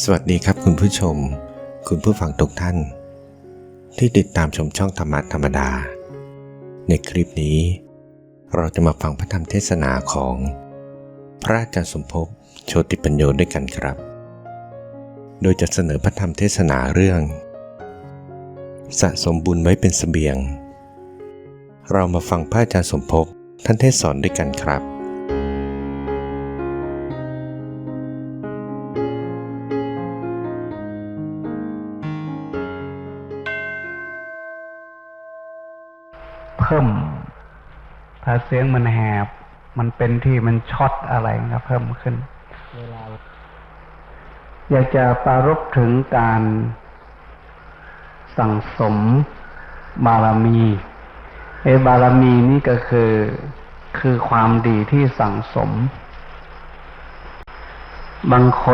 สวัสดีครับคุณผู้ชมคุณผู้ฟังทุกท่านที่ติดตามชมช่องธรรมะธรรมดาในคลิปนี้เราจะมาฟังพระธรรมเทศนาของพระอาจารย์สมภพโชติปัญโยด้วยกันครับโดยจะเสนอพระธรรมเทศนาเรื่องสะสมบุญไว้เป็นเสบียงเรามาฟังพระอาจารย์สมภพท่านเทศสอนด้วยกันครับเพิ่มถ้าเสียงมันแหบมันเป็นที่มันช็อตอะไรก็เพิ่มขึ้นเวลาอยากจะปรารภถึงการสั่งสมบารมีบารมีนี่ก็คือความดีที่สั่งสมบางค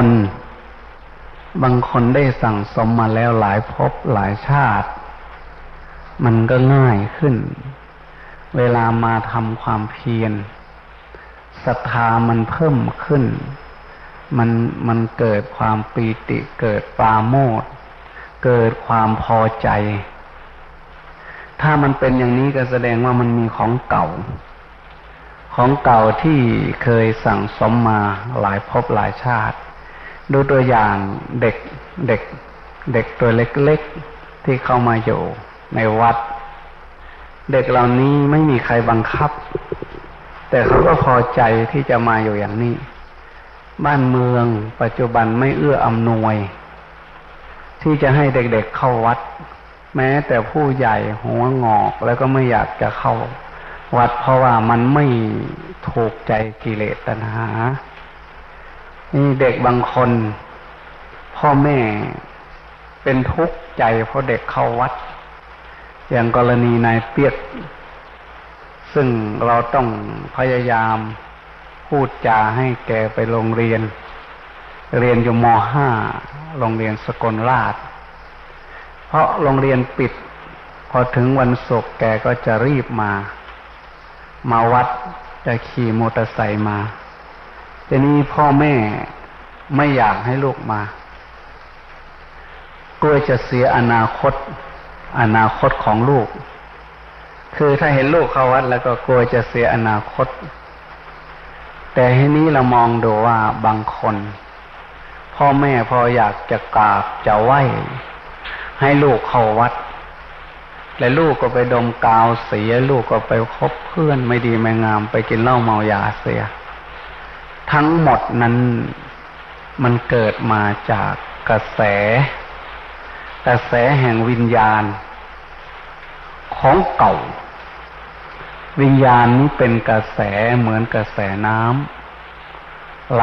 นได้สั่งสมมาแล้วหลายภพหลายชาติมันก็ง่ายขึ้นเวลามาทำความเพียรศรัทธามันเพิ่มขึ้นมันเกิดความปีติเกิดปราโมทย์เกิดความพอใจถ้ามันเป็นอย่างนี้ก็แสดงว่ามันมีของเก่าที่เคยสั่งสมมาหลายภพหลายชาติดูตัวอย่างเด็กตัวเล็กๆที่เข้ามาอยู่ในวัดเด็กเหล่านี้ไม่มีใครบังคับแต่เขาก็พอใจที่จะมาอยู่อย่างนี้บ้านเมืองปัจจุบันไม่เอื้ออำนวยที่จะให้เด็กๆเข้าวัดแม้แต่ผู้ใหญ่หัวงอกแล้วก็ไม่อยากจะเข้าวัดเพราะว่ามันไม่ถูกใจกิเลสตัณหานี่เด็กบางคนพ่อแม่เป็นทุกข์ใจเพราะเด็กเข้าวัดอย่างกรณีนายเปียกซึ่งเราต้องพยายามพูดจาให้แกไปโรงเรียนอยู่ม.5 โรงเรียนสกลราษฎร์เพราะโรงเรียนปิดพอถึงวันศุกร์แกก็จะรีบมาวัดจะขี่มอเตอร์ไซค์มาทีนี้พ่อแม่ไม่อยากให้ลูกมากลัวจะเสียอนาคตของลูกคือถ้าเห็นลูกเข้าวัดแล้วก็กลัวจะเสียอนาคตแต่ทีนี้เรามองดูว่าบางคนพ่อแม่พออยากจะกราบจะไหว้ให้ลูกเข้าวัดและลูกก็ไปดมกาวเสียลูกก็ไปคบเพื่อนไม่ดีไม่งามไปกินเหล้าเมายาเสียทั้งหมดนั้นมันเกิดมาจากกระแสแห่งวิญญาณของเก่าวิญญาณนี้เป็นกระแสเหมือนกระแสน้ำไห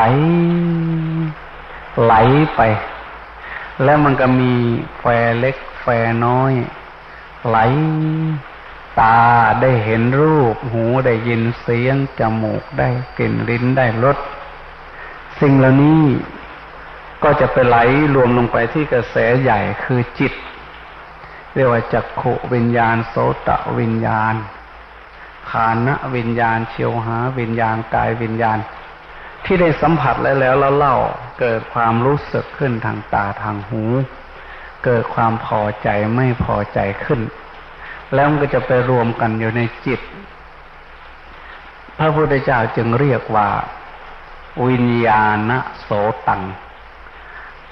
ลไปแล้วมันก็มีแฟเล็กแฟน้อยไหลตาได้เห็นรูปหูได้ยินเสียงจมูกได้กลิ่นลิ้นได้รสสิ่งเหล่านี้ก็จะไปไหลรวมลงไปที่กระแสใหญ่คือจิตเรียกว่าจักขุวิญญาณโสตวิญญาณฆานะวิญญาณชิวหาวิญญาณกายวิญญาณที่ได้สัมผัสแล้วเล่าเกิดความรู้สึกขึ้นทางตาทางหูเกิดความพอใจไม่พอใจขึ้นแล้วมันก็จะไปรวมกันอยู่ในจิตพระพุทธเจ้าจึงเรียกว่าวิญญาณโสตัง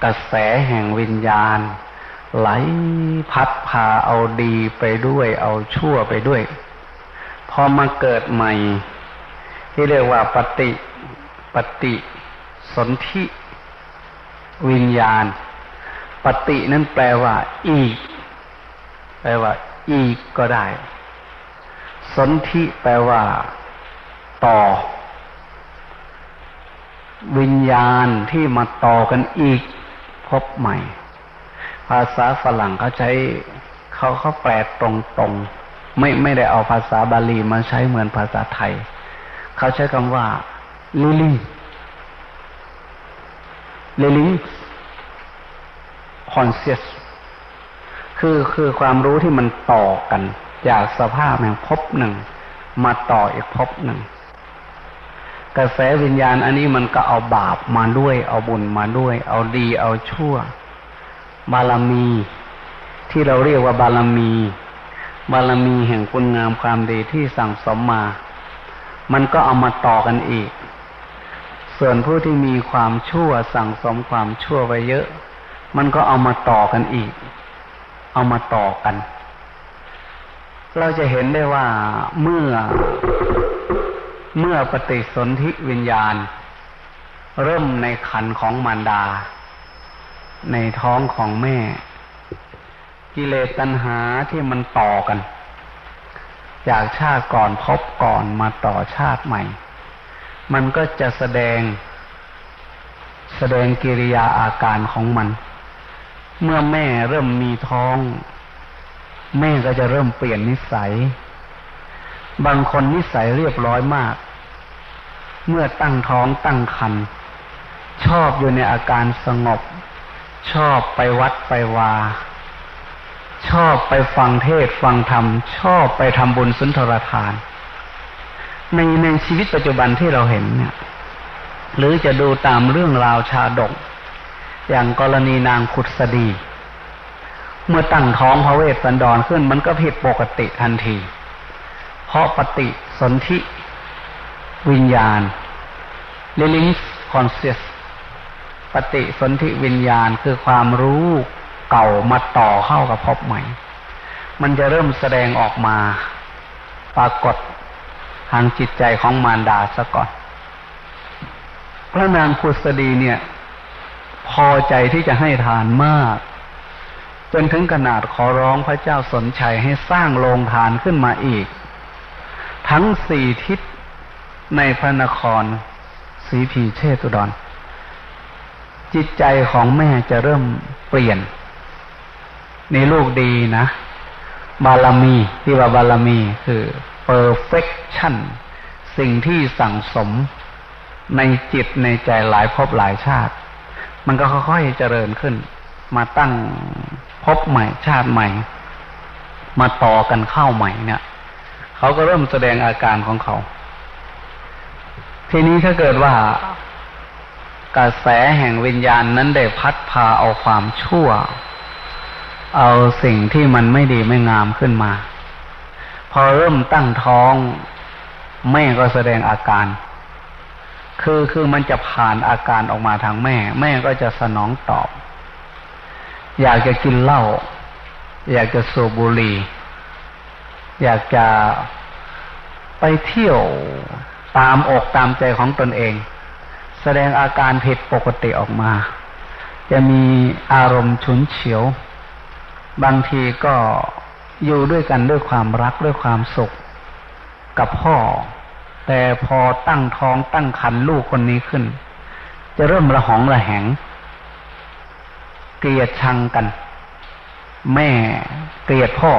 กระแสแห่งวิญญาณไหลพัดพาเอาดีไปด้วยเอาชั่วไปด้วยพอมาเกิดใหม่ที่เรียกว่าปฏิสนธิวิญญาณปฏินั้นแปลว่าอีกก็ได้สนธิแปลว่าต่อวิญญาณที่มาต่อกันอีกพบใหม่ภาษาฝรั่งเขาใช้เขาแปลตรงๆไม่ได้เอาภาษาบาลีมาใช้เหมือนภาษาไทยเขาใช้คำว่า living conscious คือความรู้ที่มันต่อกันจากสภาพแห่งภพหนึ่งมาต่ออีกภพหนึ่ง กระแสวิญญาณอันนี้มันก็เอาบาปมาด้วยเอาบุญมาด้วยเอาดีเอาชั่วบารมีที่เราเรียกว่าบารมีแห่งคุณงามความดีที่สั่งสมมามันก็เอามาต่อกันอีกส่วนผู้ที่มีความชั่วสั่งสมความชั่วไว้เยอะมันก็เอามาต่อกันอีกเอามาต่อกันเราจะเห็นได้ว่าเมื่อปฏิสนธิวิญญาณเริ่มในครรภ์ของมารดาในท้องของแม่กิเลสตัณหาที่มันต่อกันจากชาติก่อนพบก่อนมาต่อชาติใหม่มันก็จะแสดงกิริยาอาการของมันเมื่อแม่เริ่มมีท้องแม่ก็จะเริ่มเปลี่ยนนิสัยบางคนนิสัยเรียบร้อยมากเมื่อตั้งท้องตั้งครรภ์ชอบอยู่ในอาการสงบชอบไปวัดไปวาชอบไปฟังเทศน์ฟังธรรมชอบไปทำบุญสุนทรทานในชีวิตปัจจุบันที่เราเห็นเนี่ยหรือจะดูตามเรื่องราวชาดกอย่างกรณีนางขุษดีเมื่อตั้งท้องพระเวสสันดรขึ้นมันก็ผิดปกติทันทีเพราะปฏิสนธิวิญญาณ Living Conscious ปฏิสนธิวิญญาณคือความรู้เก่ามาต่อเข้ากับภพใหม่มันจะเริ่มแสดงออกมาปรากฏทางจิตใจของมารดาซะก่อนพระนางขุษดีเนี่ยพอใจที่จะให้ทานมากจนถึงขนาดขอร้องพระเจ้าสนชัยให้สร้างโรงทานขึ้นมาอีกทั้ง4ทิศในพระนครศรีพีเชตุดรจิตใจของแม่จะเริ่มเปลี่ยนในลูกดีนะบารมีที่ว่าบารมีคือ perfection สิ่งที่สั่งสมในจิตในใจหลายภพหลายชาติมันก็ค่อยๆเจริญขึ้นมาตั้งภพใหม่ชาติใหม่มาต่อกันเข้าใหม่เนี่ยเขาก็เริ่มแสดงอาการของเขาทีนี้ถ้าเกิดว่ากระแสแห่งวิญญาณนั้นได้พัดพาเอาความชั่วเอาสิ่งที่มันไม่ดีไม่งามขึ้นมาพอเริ่มตั้งท้องแม่ก็แสดงอาการคือมันจะผ่านอาการออกมาทางแม่ก็จะสนองตอบอยากจะกินเหล้าอยากจะสูบบุหรี่อยากจะไปเที่ยวตามอกตามใจของตนเองแสดงอาการผิดปกติออกมาจะมีอารมณ์ฉุนเฉียวบางทีก็อยู่ด้วยกันด้วยความรักด้วยความสุขกับพ่อแต่พอตั้งท้องตั้งครรภ์ลูกคนนี้ขึ้นจะเริ่มระหองระแหงเกลียดชังกันแม่เกลียดพ่อ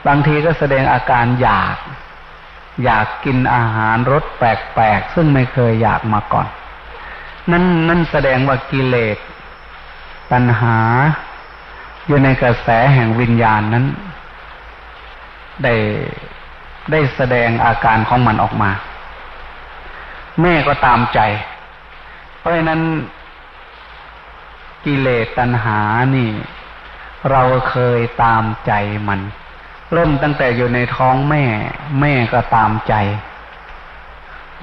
บางทีก็แสดงอาการอยากกินอาหารรสแปลกๆซึ่งไม่เคยอยากมาก่อนนั่นแสดงว่ากิเลสตัณหาอยู่ในกระแสแห่งวิญญาณนั้นได้แสดงอาการของมันออกมาแม่ก็ตามใจเพราะฉะนั้นกิเลสตัณหานี่เราเคยตามใจมันเริ่มตั้งแต่อยู่ในท้องแม่ก็ตามใจ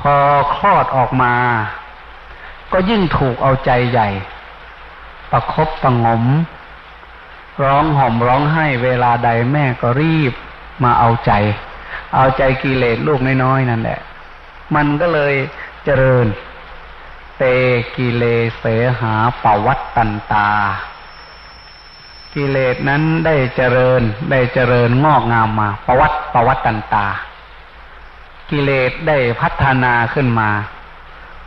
พอคลอดออกมาก็ยิ่งถูกเอาใจใหญ่ประคบประหงมร้องห่มร้องไห้เวลาใดแม่ก็รีบมาเอาใจกิเลสลูกน้อยๆนั่นแหละมันก็เลยเจริญเตกิเลเสหาปวัตตันตากิเลสนั้นได้เจริญงอกงามมาปวัตตันตากิเลสได้พัฒนาขึ้นมา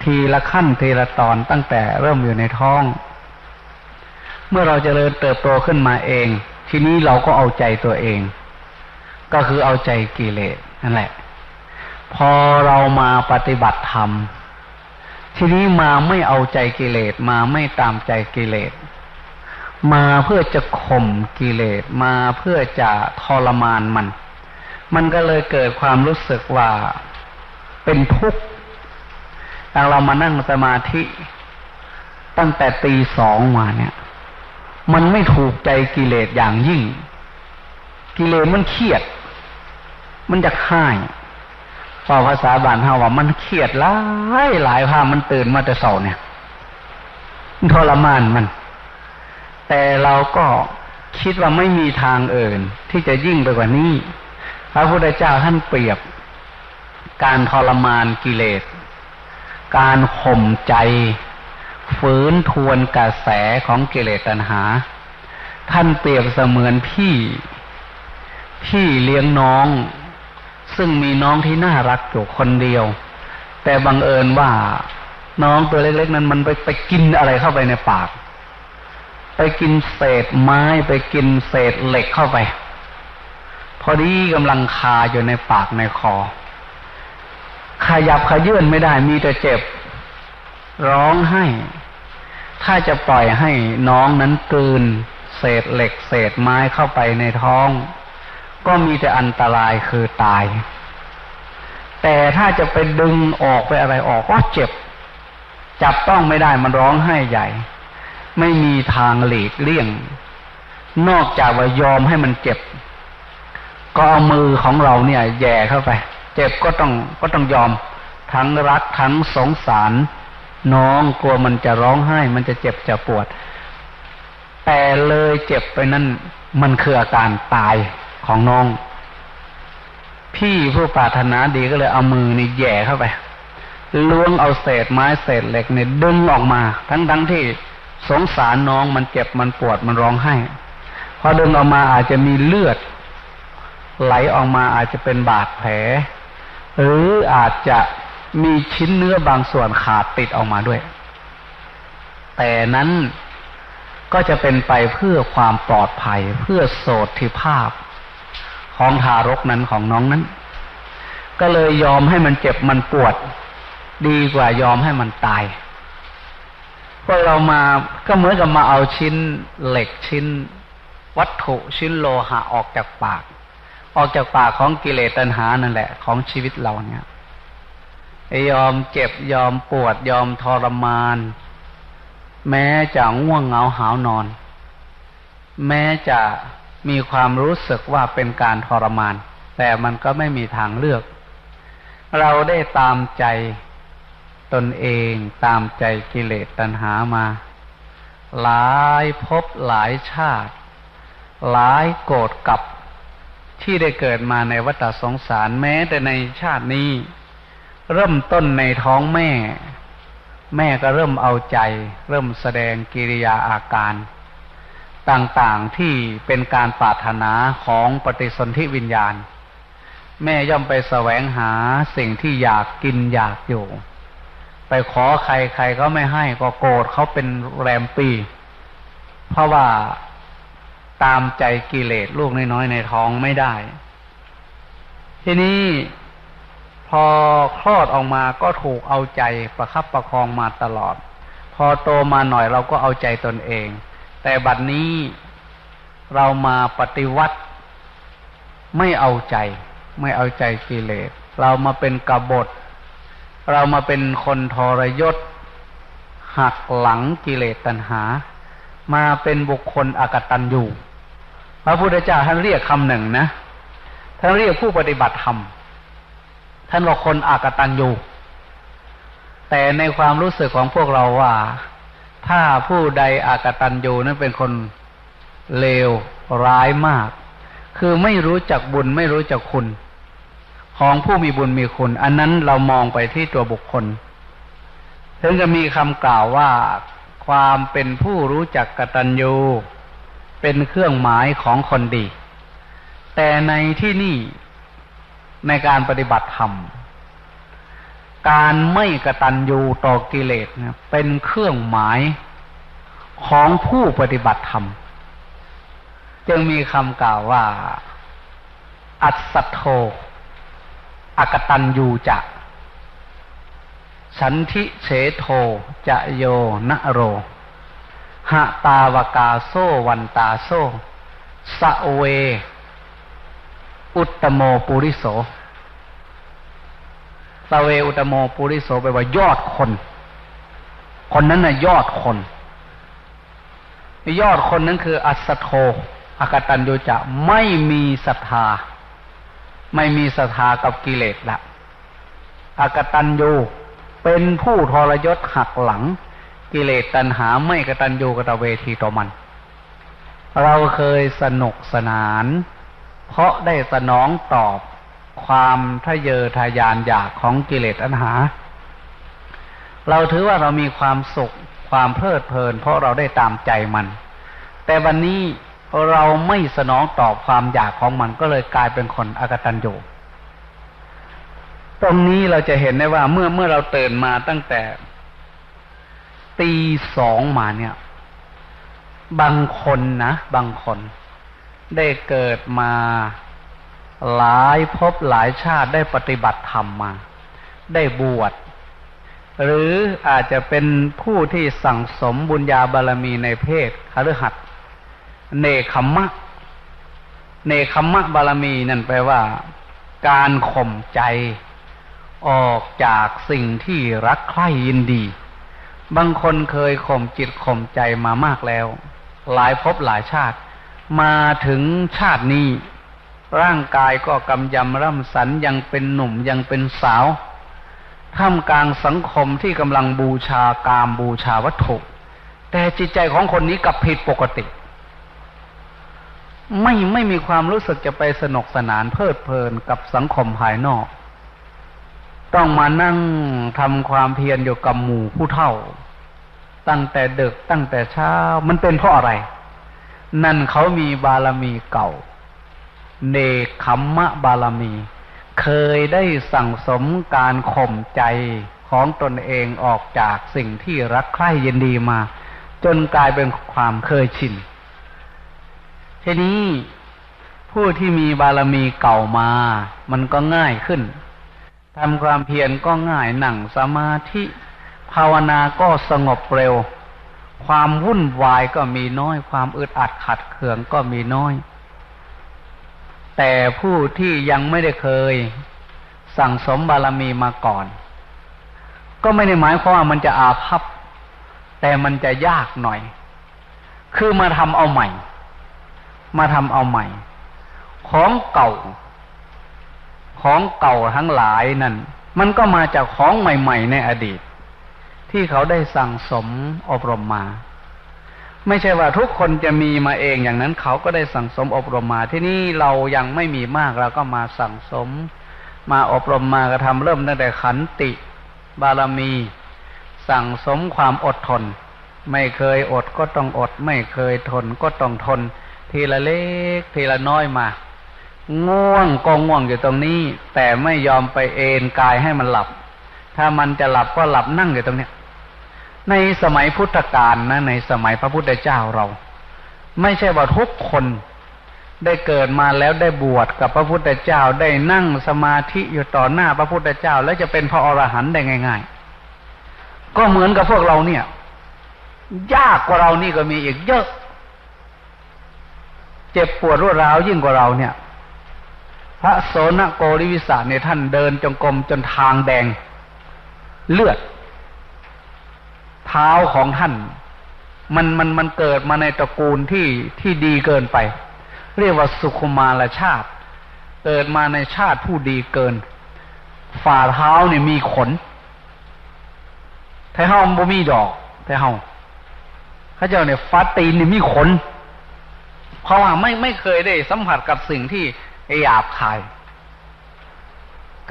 ทีละขั้นทีละตอนตั้งแต่เริ่มอยู่ในท้องเมื่อเราเจริญเติบโตขึ้นมาเองทีนี้เราก็เอาใจตัวเองก็คือเอาใจกิเลสนั่นแหละพอเรามาปฏิบัติธรรมทีนี้มาไม่เอาใจกิเลสมาไม่ตามใจกิเลสมาเพื่อจะข่มกิเลสมาเพื่อจะทรมานมันก็เลยเกิดความรู้สึกว่า เป็นทุกข์อย่างเรามานั่งสมาธิตั้งแต่ตี 2มาเนี่ยมันไม่ถูกใจกิเลสอย่างยิ่งกิเลสมันเครียดมันจะฆ่าพอภาษาบ้านเฮาว่ามันเครียดหลายพามันตื่นมาแต่เช้าเนี่ยทรมานมันแต่เราก็คิดว่าไม่มีทางอื่นที่จะยิ่งไปกว่านี้พระพุทธเจ้าท่านเปรียบการทรมานกิเลสการข่มใจฝืนทวนกระแสของกิเลสตัณหาท่านเปรียบเสมือนพี่เลี้ยงน้องซึ่งมีน้องที่น่ารักอยู่คนเดียวแต่บังเอิญว่าน้องตัวเล็กๆนั้นมันไปกินอะไรเข้าไปในปากไปกินเศษไม้ไปกินเศษเหล็กเข้าไปพอดีกำลังคาอยู่ในปากในคอขยับขยื่นไม่ได้มีแต่เจ็บร้องไห้ถ้าจะปล่อยให้น้องนั้นกลืนเศษเหล็กเศษไม้เข้าไปในท้องก็มีแต่อันตรายคือตายแต่ถ้าจะไปดึงออกไปอะไรออกก็เจ็บจับต้องไม่ได้มันร้องไห้ใหญ่ไม่มีทางหลีกเลี่ยงนอกจากว่ายอมให้มันเจ็บก็เอามือของเราเนี่ยแย่เข้าไปเจ็บก็ต้องยอมทั้งรักทั้งสงสารน้องกลัวมันจะร้องไห้มันจะเจ็บจะปวดแต่เลยเจ็บไปนั่นมันคืออาการตายของน้องพี่ผู้ปรารถนาดีก็เลยเอามือนี่แย่เข้าไปล้วงเอาเศษไม้เศษเหล็กเนี่ยดึงออกมาทั้งที่สงสารน้องมันเจ็บมันปวดมันร้องไห้พอดึงออกมาอาจจะมีเลือดไหลออกมาอาจจะเป็นบาดแผลหรืออาจจะมีชิ้นเนื้อบางส่วนขาดติดออกมาด้วยแต่นั้นก็จะเป็นไปเพื่อความปลอดภัยเพื่อโสติภาพของทารกนั้นของน้องนั้นก็เลยยอมให้มันเจ็บมันปวดดีกว่ายอมให้มันตายพวกเรามาก็เหมือนกับมาเอาชิ้นเหล็กชิ้นวัตถุชิ้นโลหะออกจากปากของกิเลสตัณหานั่นแหละของชีวิตเราเนี่ยยอมเจ็บยอมปวดยอมทรมานแม้จะง่วงเหงาหาวนอนแม้จะมีความรู้สึกว่าเป็นการทรมานแต่มันก็ไม่มีทางเลือกเราได้ตามใจตนเองตามใจกิเลสตัณหามาหลายภพหลายชาติหลายโกรธกับที่ได้เกิดมาในวัฏสงสารแม้แต่ในชาตินี้เริ่มต้นในท้องแม่ก็เริ่มเอาใจเริ่มแสดงกิริยาอาการต่างๆที่เป็นการปรารถนาของปฏิสนธิวิญญาณแม่ย่อมไปแสวงหาสิ่งที่อยากกินอยากอยู่ไปขอใครก็ไม่ให้ก็โกรธเขาเป็นแรมปีเพราะว่าตามใจกิเลสลูกน้อยๆในท้องไม่ได้ทีนี้พอคลอดออกมาก็ถูกเอาใจประคับประคองมาตลอดพอโตมาหน่อยเราก็เอาใจตนเองแต่บัดนี้เรามาปฏิวัติไม่เอาใจกิเลสเรามาเป็นกบฏเรามาเป็นคนทรยศหักหลังกิเลสตัณหามาเป็นบุคคลอกตัญญูพระพุทธเจ้าท่านเรียกคำหนึ่งนะท่านเรียกผู้ปฏิบัติธรรมท่านว่าคนอกตัญญูแต่ในความรู้สึกของพวกเราว่าถ้าผู้ใดอกตัญญูนั้นเป็นคนเลวร้ายมากคือไม่รู้จักบุญไม่รู้จักคุณของผู้มีบุญมีคุณอันนั้นเรามองไปที่ตัวบุคคลถึงจะมีคำกล่าวว่าความเป็นผู้รู้จักกตัญญูเป็นเครื่องหมายของคนดีแต่ในที่นี่ในการปฏิบัติธรรมการไม่กตัญญูต่อกิเลสเป็นเครื่องหมายของผู้ปฏิบัติธรรมจึงมีคำกล่าวว่าอัสสัทโธอกตัญญูจะสันทิเฉโทจะโยนะโรหะตาวกาโซวันตาโซสะเวอุตตโมปุริโสแป ตเวอุตโมปุริโสแปลว่ายอดคนคนนั้นน่ะยอดคนยอดคนนั้นคืออัสสโทอกตัญญูจะไม่มีศรัทธาไม่มีศรัทธากับกิเลสละอกตัญญูเป็นผู้ทรยศหักหลังกิเลสตัณหาไม่กตัญญูกตเวทีต่อมันเราเคยสนุกสนานเพราะได้สนองตอบความทะเยอทะยานอยากของกิเลสตัณหาเราถือว่าเรามีความสุขความเพลิดเพลินเพราะเราได้ตามใจมันแต่วันนี้เราไม่สนองตอบความอยากของมันก็เลยกลายเป็นคนอกตัญญูตรงนี้เราจะเห็นได้ว่าเมื่อเราตื่นมาตั้งแต่ตีสองมาเนี่ยบางคนได้เกิดมาหลายภพหลายชาติได้ปฏิบัติธรรมมาได้บวชหรืออาจจะเป็นผู้ที่สั่งสมบุญญาบารมีในเพศคฤหัสถ์เนคขมะบารมีนั่นแปลว่าการข่มใจออกจากสิ่งที่รักใคร่ยินดีบางคนเคยข่มจิตข่มใจมามากแล้วหลายภพหลายชาติมาถึงชาตินี้ร่างกายก็กำยำร่ำสันยังเป็นหนุ่มยังเป็นสาวท่ามกลางสังคมที่กำลังบูชากามบูชาวัตถุแต่จิตใจของคนนี้กลับผิดปกติไม่มีความรู้สึกจะไปสนุกสนานเพลิดเพลินกับสังคมภายนอกต้องมานั่งทำความเพียรอยู่กับหมู่ผู้เฒ่าตั้งแต่ดึกตั้งแต่เช้ามันเป็นเพราะอะไรนั่นเขามีบารมีเก่าเนคขมะบารมีเคยได้สั่งสมการข่มใจของตนเองออกจากสิ่งที่รักใคร่ยินดีมาจนกลายเป็นความเคยชินทีนี้ผู้ที่มีบารมีเก่ามามันก็ง่ายขึ้นทำความเพียรก็ง่ายนั่งสมาธิภาวนาก็สงบเร็วความวุ่นวายก็มีน้อยความอึดอัดขัดเคืองก็มีน้อยแต่ผู้ที่ยังไม่ได้เคยสั่งสมบารมีมาก่อนก็ไม่ได้หมายความว่ามันจะอาภัพแต่มันจะยากหน่อยคือมาทำเอาใหม่ของเก่าทั้งหลายนั่นมันก็มาจากของใหม่ๆในอดีตที่เขาได้สั่งสมอบรมมาไม่ใช่ว่าทุกคนจะมีมาเองอย่างนั้นเขาก็ได้สั่งสมอบรมมาที่นี่เรายังไม่มีมากเราก็มาสั่งสมมาอบรมมากระทำเริ่มตั้งแต่ขันติบารมีสั่งสมความอดทนไม่เคยอดก็ต้องอดไม่เคยทนก็ต้องทนทีละเล็กทีละน้อยมาง่วงก็ง่วงอยู่ตรงนี้แต่ไม่ยอมไปเอนกายให้มันหลับถ้ามันจะหลับก็หลับนั่งอยู่ตรงนี้ในสมัยพุทธกาลนะในสมัยพระพุทธเจ้าเราไม่ใช่ว่าทุกคนได้เกิดมาแล้วได้บวชกับพระพุทธเจ้าได้นั่งสมาธิอยู่ต่อหน้าพระพุทธเจ้าแล้วจะเป็นพระอรหันต์ได้ง่ายๆก็เหมือนกับพวกเราเนี่ยยากกว่าเรานี่ก็มีอีกเยอะเจ็บปวดรวดร้าวยิ่งกว่าเราเนี่ยพระโสนโกริวิสาเนี่ยท่านเดินจงกรมจนทางแดงเลือดเท้าของท่านมันเกิดมาในตระกูลที่ดีเกินไปเรียกว่าสุขุมารชาติเกิดมาในชาติผู้ดีเกินฝ่าเท้าเนี่ยมีขนไทเฮาบ่มีดอกไทเฮาเขาเจ้าเนี่ยฟ้าตีนนี่มีขนเพราะว่าไม่เคยได้สัมผัสกับสิ่งที่หยาบคาย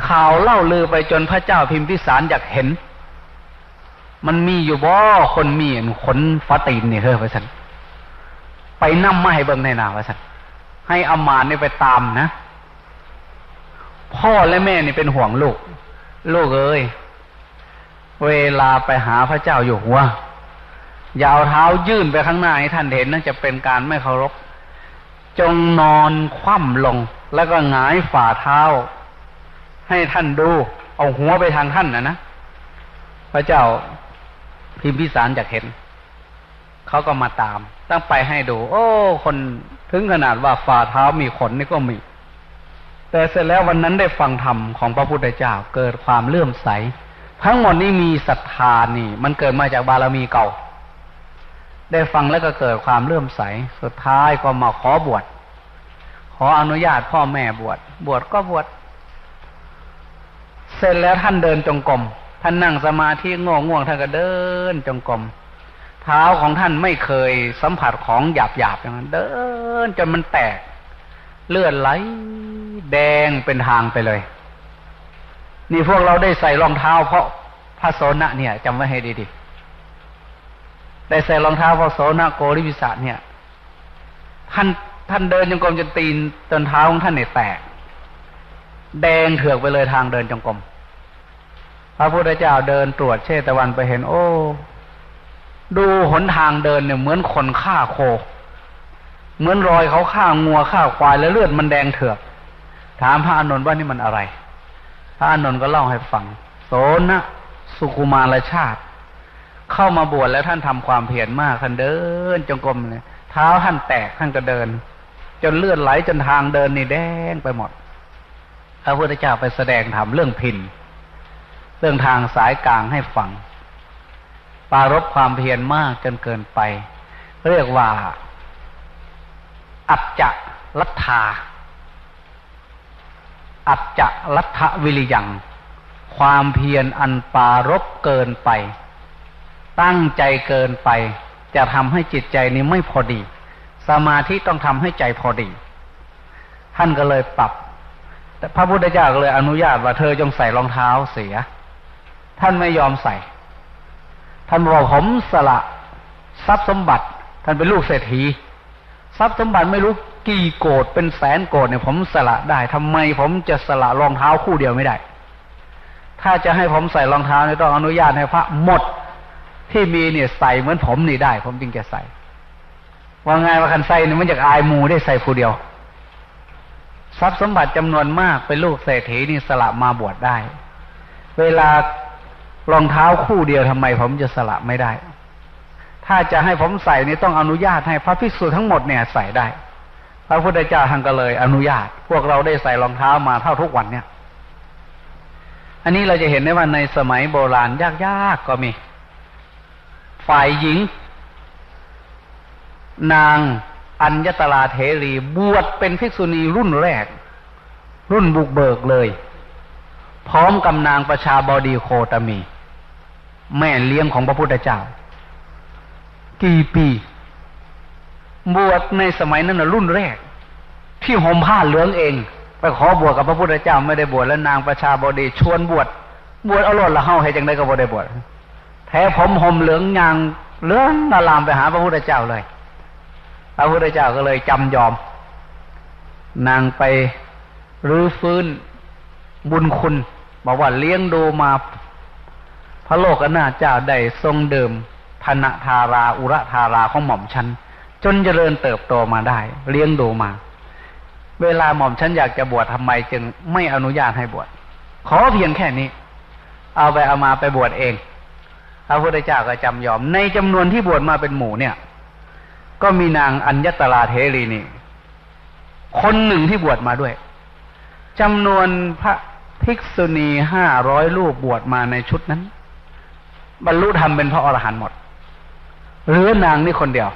ข่าวเล่าลือไปจนพระเจ้าพิมพิสารอยากเห็นมันมีอยู่บ่คนมีขนฟ้าตีนนี่เฮ้ยว่าซั่นไปนำมาให้เบิ่งในหน้าว่าซั่นให้อำมาตย์นี่ไปตามนะพ่อและแม่นี่เป็นห่วงลูกเอ้ยเวลาไปหาพระเจ้าอยู่หัวอย่าเอาเท้ายื่นไปข้างหน้าให้ท่านเห็นนั่นจะเป็นการไม่เคารพจงนอนคว่ำลงแล้วก็หงายฝ่าเท้าให้ท่านดูเอาหัวไปทางท่านนะพระเจ้าพิมพิสารอยากเห็นเขาก็มาตามตั้งไปให้ดูโอ้คนถึงขนาดว่าฝ่าเท้ามีขนนี่ก็มี แต่เสร็จแล้ววันนั้นได้ฟังธรรมของพระพุทธเจ้าเกิดความเลื่อมใสทั้งหมดนี้มีศรัทธานี่มันเกิดมาจากบารมีเก่าได้ฟังแล้วก็เกิดความเลื่อมใสสุดท้ายก็มาขอบวชขออนุญาตพ่อแม่บวชก็บวชเสร็จแล้วท่านเดินจงกรมท่านนั่งสมาธิง่วงท่านก็เดินจงกรมเท้าของท่านไม่เคยสัมผัสของหยาบอย่างนั้นเดินจนมันแตกเลือดไหลแดงเป็นทางไปเลยนี่พวกเราได้ใส่รองเท้าเพราะพระโสนะเนี่ยจำไว้ให้ดีๆได้ใส่รองเท้าพระโสนะโกริวิสะเนี่ยท่านเดินจงกรมจนตีนจนเท้าของท่านเนี่ยแตกแดงเถือกไปเลยทางเดินจงกรมพระพุทธเจ้าเดินตรวจเชตวันไปเห็นโอ้ดูหนทางเดินเนี่ยเหมือนคนฆ่าโคเหมือนรอยเขาฆ่างัวฆ่าควายแล้วเลือดมันแดงเถือกถามพระอานนท์ว่านี่มันอะไรพระอานนท์ก็เล่าให้ฟังโสนะสุกุมารชาติเข้ามาบวชแล้วท่านทำความเพียรมากท่านเดินจงกรมเลยเท้าท่านแตกท่านก็เดินจนเลือดไหลจนทางเดินนี่แดงไปหมดพระพุทธเจ้าไปแสดงธรรมเรื่องพินเรื่องทางสายกลางให้ฟังปรารภความเพียรมากจนเกินไปเรียกว่าอัจจลัทธาอัจจลัทธวิริยังความเพียรอันปรารภเกินไปตั้งใจเกินไปจะทำให้จิตใจนี้ไม่พอดีสมาธิต้องทำให้ใจพอดีท่านก็เลยปรับแต่พระพุทธเจ้าก็เลยอนุญาตว่าเธอจงใส่รองเท้าเสียท่านไม่ยอมใส่ท่านบอกผมสละทรัพย์สมบัติท่านเป็นลูกเศรษฐีทรัพย์สมบัติไม่รู้กี่โกฏเป็นแสนโกฏเนี่ยผมสละได้ทำไมผมจะสละรองเท้าคู่เดียวไม่ได้ถ้าจะให้ผมใส่รองเท้าเนี่ยต้องอนุญาตให้พระหมดที่มีเนี่ยใส่เหมือนผมนี่ได้ผมจึงจะใส่ว่าไงว่าคันใส่เนี่ยมันจากอายหมู่ได้ใส่ผู้เดียวทรัพย์สมบัติจำนวนมากเป็นลูกเศรษฐีนี่สละมาบวชได้เวลารองเท้าคู่เดียวทำไมผมจะสละไม่ได้ถ้าจะให้ผมใส่นี่ต้องอนุญาตให้พระภิกษุทั้งหมดเนี่ยใส่ได้พระพุทธเจ้าท่านก็เลยอนุญาตพวกเราได้ใส่รองเท้ามาเท่าทุกวันเนี่ยอันนี้เราจะเห็นได้ว่าในสมัยโบราณยากๆก็มีฝ่ายหญิงนางอัญญตราเถรีบวชเป็นภิกษุณีรุ่นแรกรุ่นบุกเบิกเลยพร้อมกับนางประชาบดีโคตมีแม่เลี้ยงของพระพุทธเจ้ากี่ปีบวชในสมัยนั้นน่ะรุ่นแรกที่ห่มผ้าเหลืองเองไปขอบวชกับพระพุทธเจ้าไม่ได้บวชแล้วนางประชาบดีชวนบวชเอาโลดละเฮาให้จังได๋ก็บ่ได้บวชแท้ผมห่มเหลืองยางเหลืองอลามไปหาพระพุทธเจ้าเลยพระพุทธเจ้าก็เลยจำยอมนางไปรื้อฟื้นบุญคุณบอกว่าเลี้ยงดูมาพระโลกนาถเจ้าได้ทรงเดิมธนธาราอุรธาราของหม่อมฉันจนเจริญเติบโตมาได้เลี้ยงดูมาเวลาหม่อมฉันอยากจะบวชทำไมจึงไม่อนุญาตให้บวชขอเพียงแค่นี้เอามาไปบวชเองพระพุทธเจ้าก็จำยอมในจำนวนที่บวชมาเป็นหมู่เนี่ยก็มีนางอัญญตราเถรีนี่คนหนึ่งที่บวชมาด้วยจำนวนพระภิกษุณี500รูปบวชมาในชุดนั้นบรรลุธรรมเป็นพระอรหันต์หมดเหลือนางนี่คนเดียว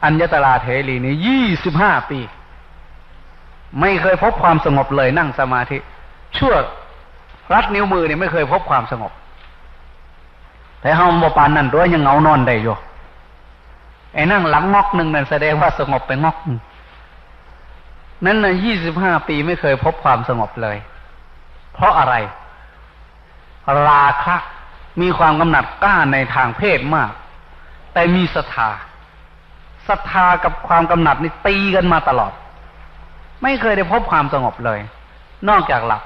อัญญตราเถรีนี่25 ปีไม่เคยพบความสงบเลยนั่งสมาธิชั่วรัดนิ้วมือเนี่ยไม่เคยพบความสงบแต่เฮาบ่ปานนั้นตัวยังเหงานอนได้อยู่ไอ้นั่งหลังงอกนึงนั่นแสดงว่าสงบไปงอกนั้นน่ะ25 ปีไม่เคยพบความสงบเลยเพราะอะไรราคะมีความกำหนัดกล้าในทางเพศมากแต่มีศรัทธากับความกำหนัดนี่ตีกันมาตลอดไม่เคยได้พบความสงบเลยนอกจากหลับ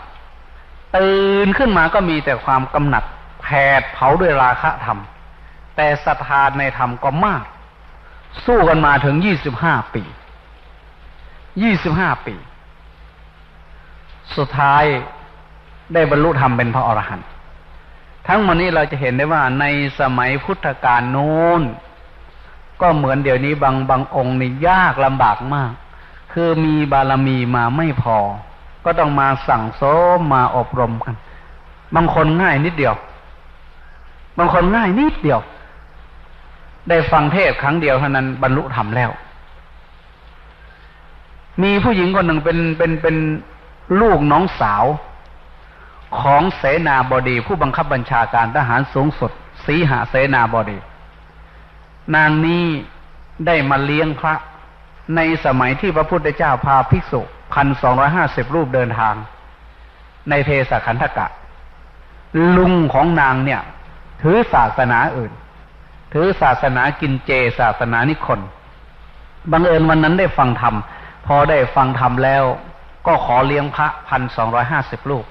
ตื่นขึ้นมาก็มีแต่ความกำหนัดแผดเผาด้วยราคะธรรมแต่ศรัทธาในธรรมก็มากสู้กันมาถึง25 ปีสุดท้ายได้บรรลุธรรมเป็นพระอรหันต์ทั้งหมดนี้เราจะเห็นได้ว่าในสมัยพุทธกาลโน้นก็เหมือนเดี๋ยวนี้บางองค์นี่ยากลำบากมากคือมีบารมีมาไม่พอ ก็ต้องมาสั่งสมมาอบรมกันบางคนง่ายนิดเดียวบางคนง่ายนิดเดียวได้ฟังเทศน์ครั้งเดียวเท่านั้นบรรลุธรรมแล้วมีผู้หญิงคนหนึ่งเป็นลูกน้องสาวของเสนาบดีผู้บังคับบัญชาการทหารสูงสุดสีหเสนาบดีนางนี้ได้มาเลี้ยงพระในสมัยที่พระพุทธเจ้าพาภิกษุ 1,250 รูปเดินทางในเทศขันธกะลุงของนางเนี่ยถือศาสนาอื่นถือศาสนากินเจศาสนานิครบังเอิญวันนั้นได้ฟังธรรมพอได้ฟังธรรมแล้วก็ขอเลี้ยงพระ 1,250 รูป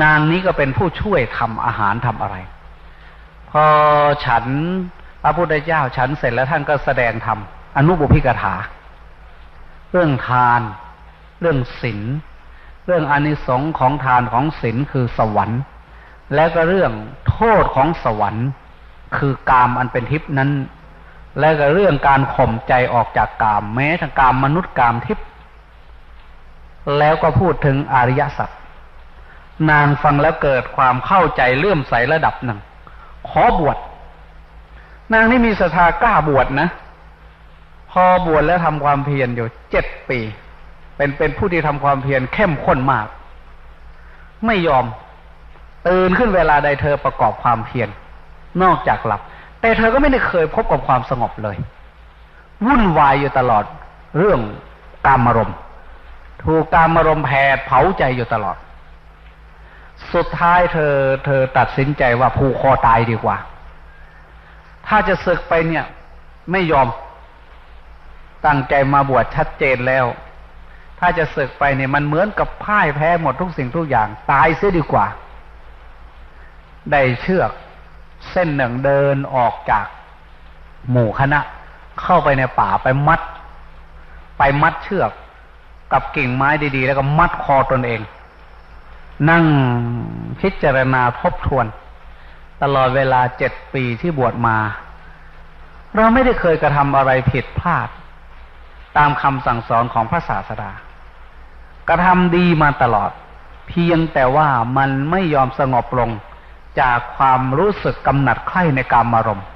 นางนี้ก็เป็นผู้ช่วยทำอาหารทำอะไรพอฉันพระพุทธเจ้าฉันเสร็จแล้วท่านก็แสดงธรรมอนุบุพิกถาเรื่องทานเรื่องศีลเรื่องอานิสงส์ของทานของศีลคือสวรรค์และก็เรื่องโทษของสวรรค์คือกามอันเป็นทิพย์นั้นและก็เรื่องการข่มใจออกจากกามแม้ทั้งกามมนุษย์กามทิพย์แล้วก็พูดถึงอริยสัจนางฟังแล้วเกิดความเข้าใจเลื่อมใสระดับหนึ่งขอบวชนางนี่มีศรัทธากล้าบวชนะพอบวชแล้วทำความเพียรอยู่7 ปีเป็นผู้ที่ทำความเพียรเข้มข้นมากไม่ยอมตื่นขึ้นเวลาใดเธอประกอบความเพียรนอกจากหลับแต่เธอก็ไม่ได้เคยพบกับความสงบเลยวุ่นวายอยู่ตลอดเรื่องกามารมณ์ถูกกามารมณ์แผดเผาใจอยู่ตลอดสุดท้ายเธอตัดสินใจว่าผูกคอตายดีกว่าถ้าจะศึกไปเนี่ยไม่ยอมตั้งใจมาบวชชัดเจนแล้วถ้าจะศึกไปเนี่ยมันเหมือนกับพ่ายแพ้หมดทุกสิ่งทุกอย่างตายเสียดีกว่าได้เชือกเส้นหนึ่งเดินออกจากหมู่คณะเข้าไปในป่าไปมัดเชือกกับกิ่งไม้ดีๆแล้วก็มัดคอตนเองนั่งพิจารณาทบทวนตลอดเวลา7 ปีที่บวชมาเราไม่ได้เคยกระทำอะไรผิดพลาดตามคำสั่งสอนของพระศาสดากระทำดีมาตลอดเพียงแต่ว่ามันไม่ยอมสงบลงจากความรู้สึกกำหนัดใคร่ในกามารมณ์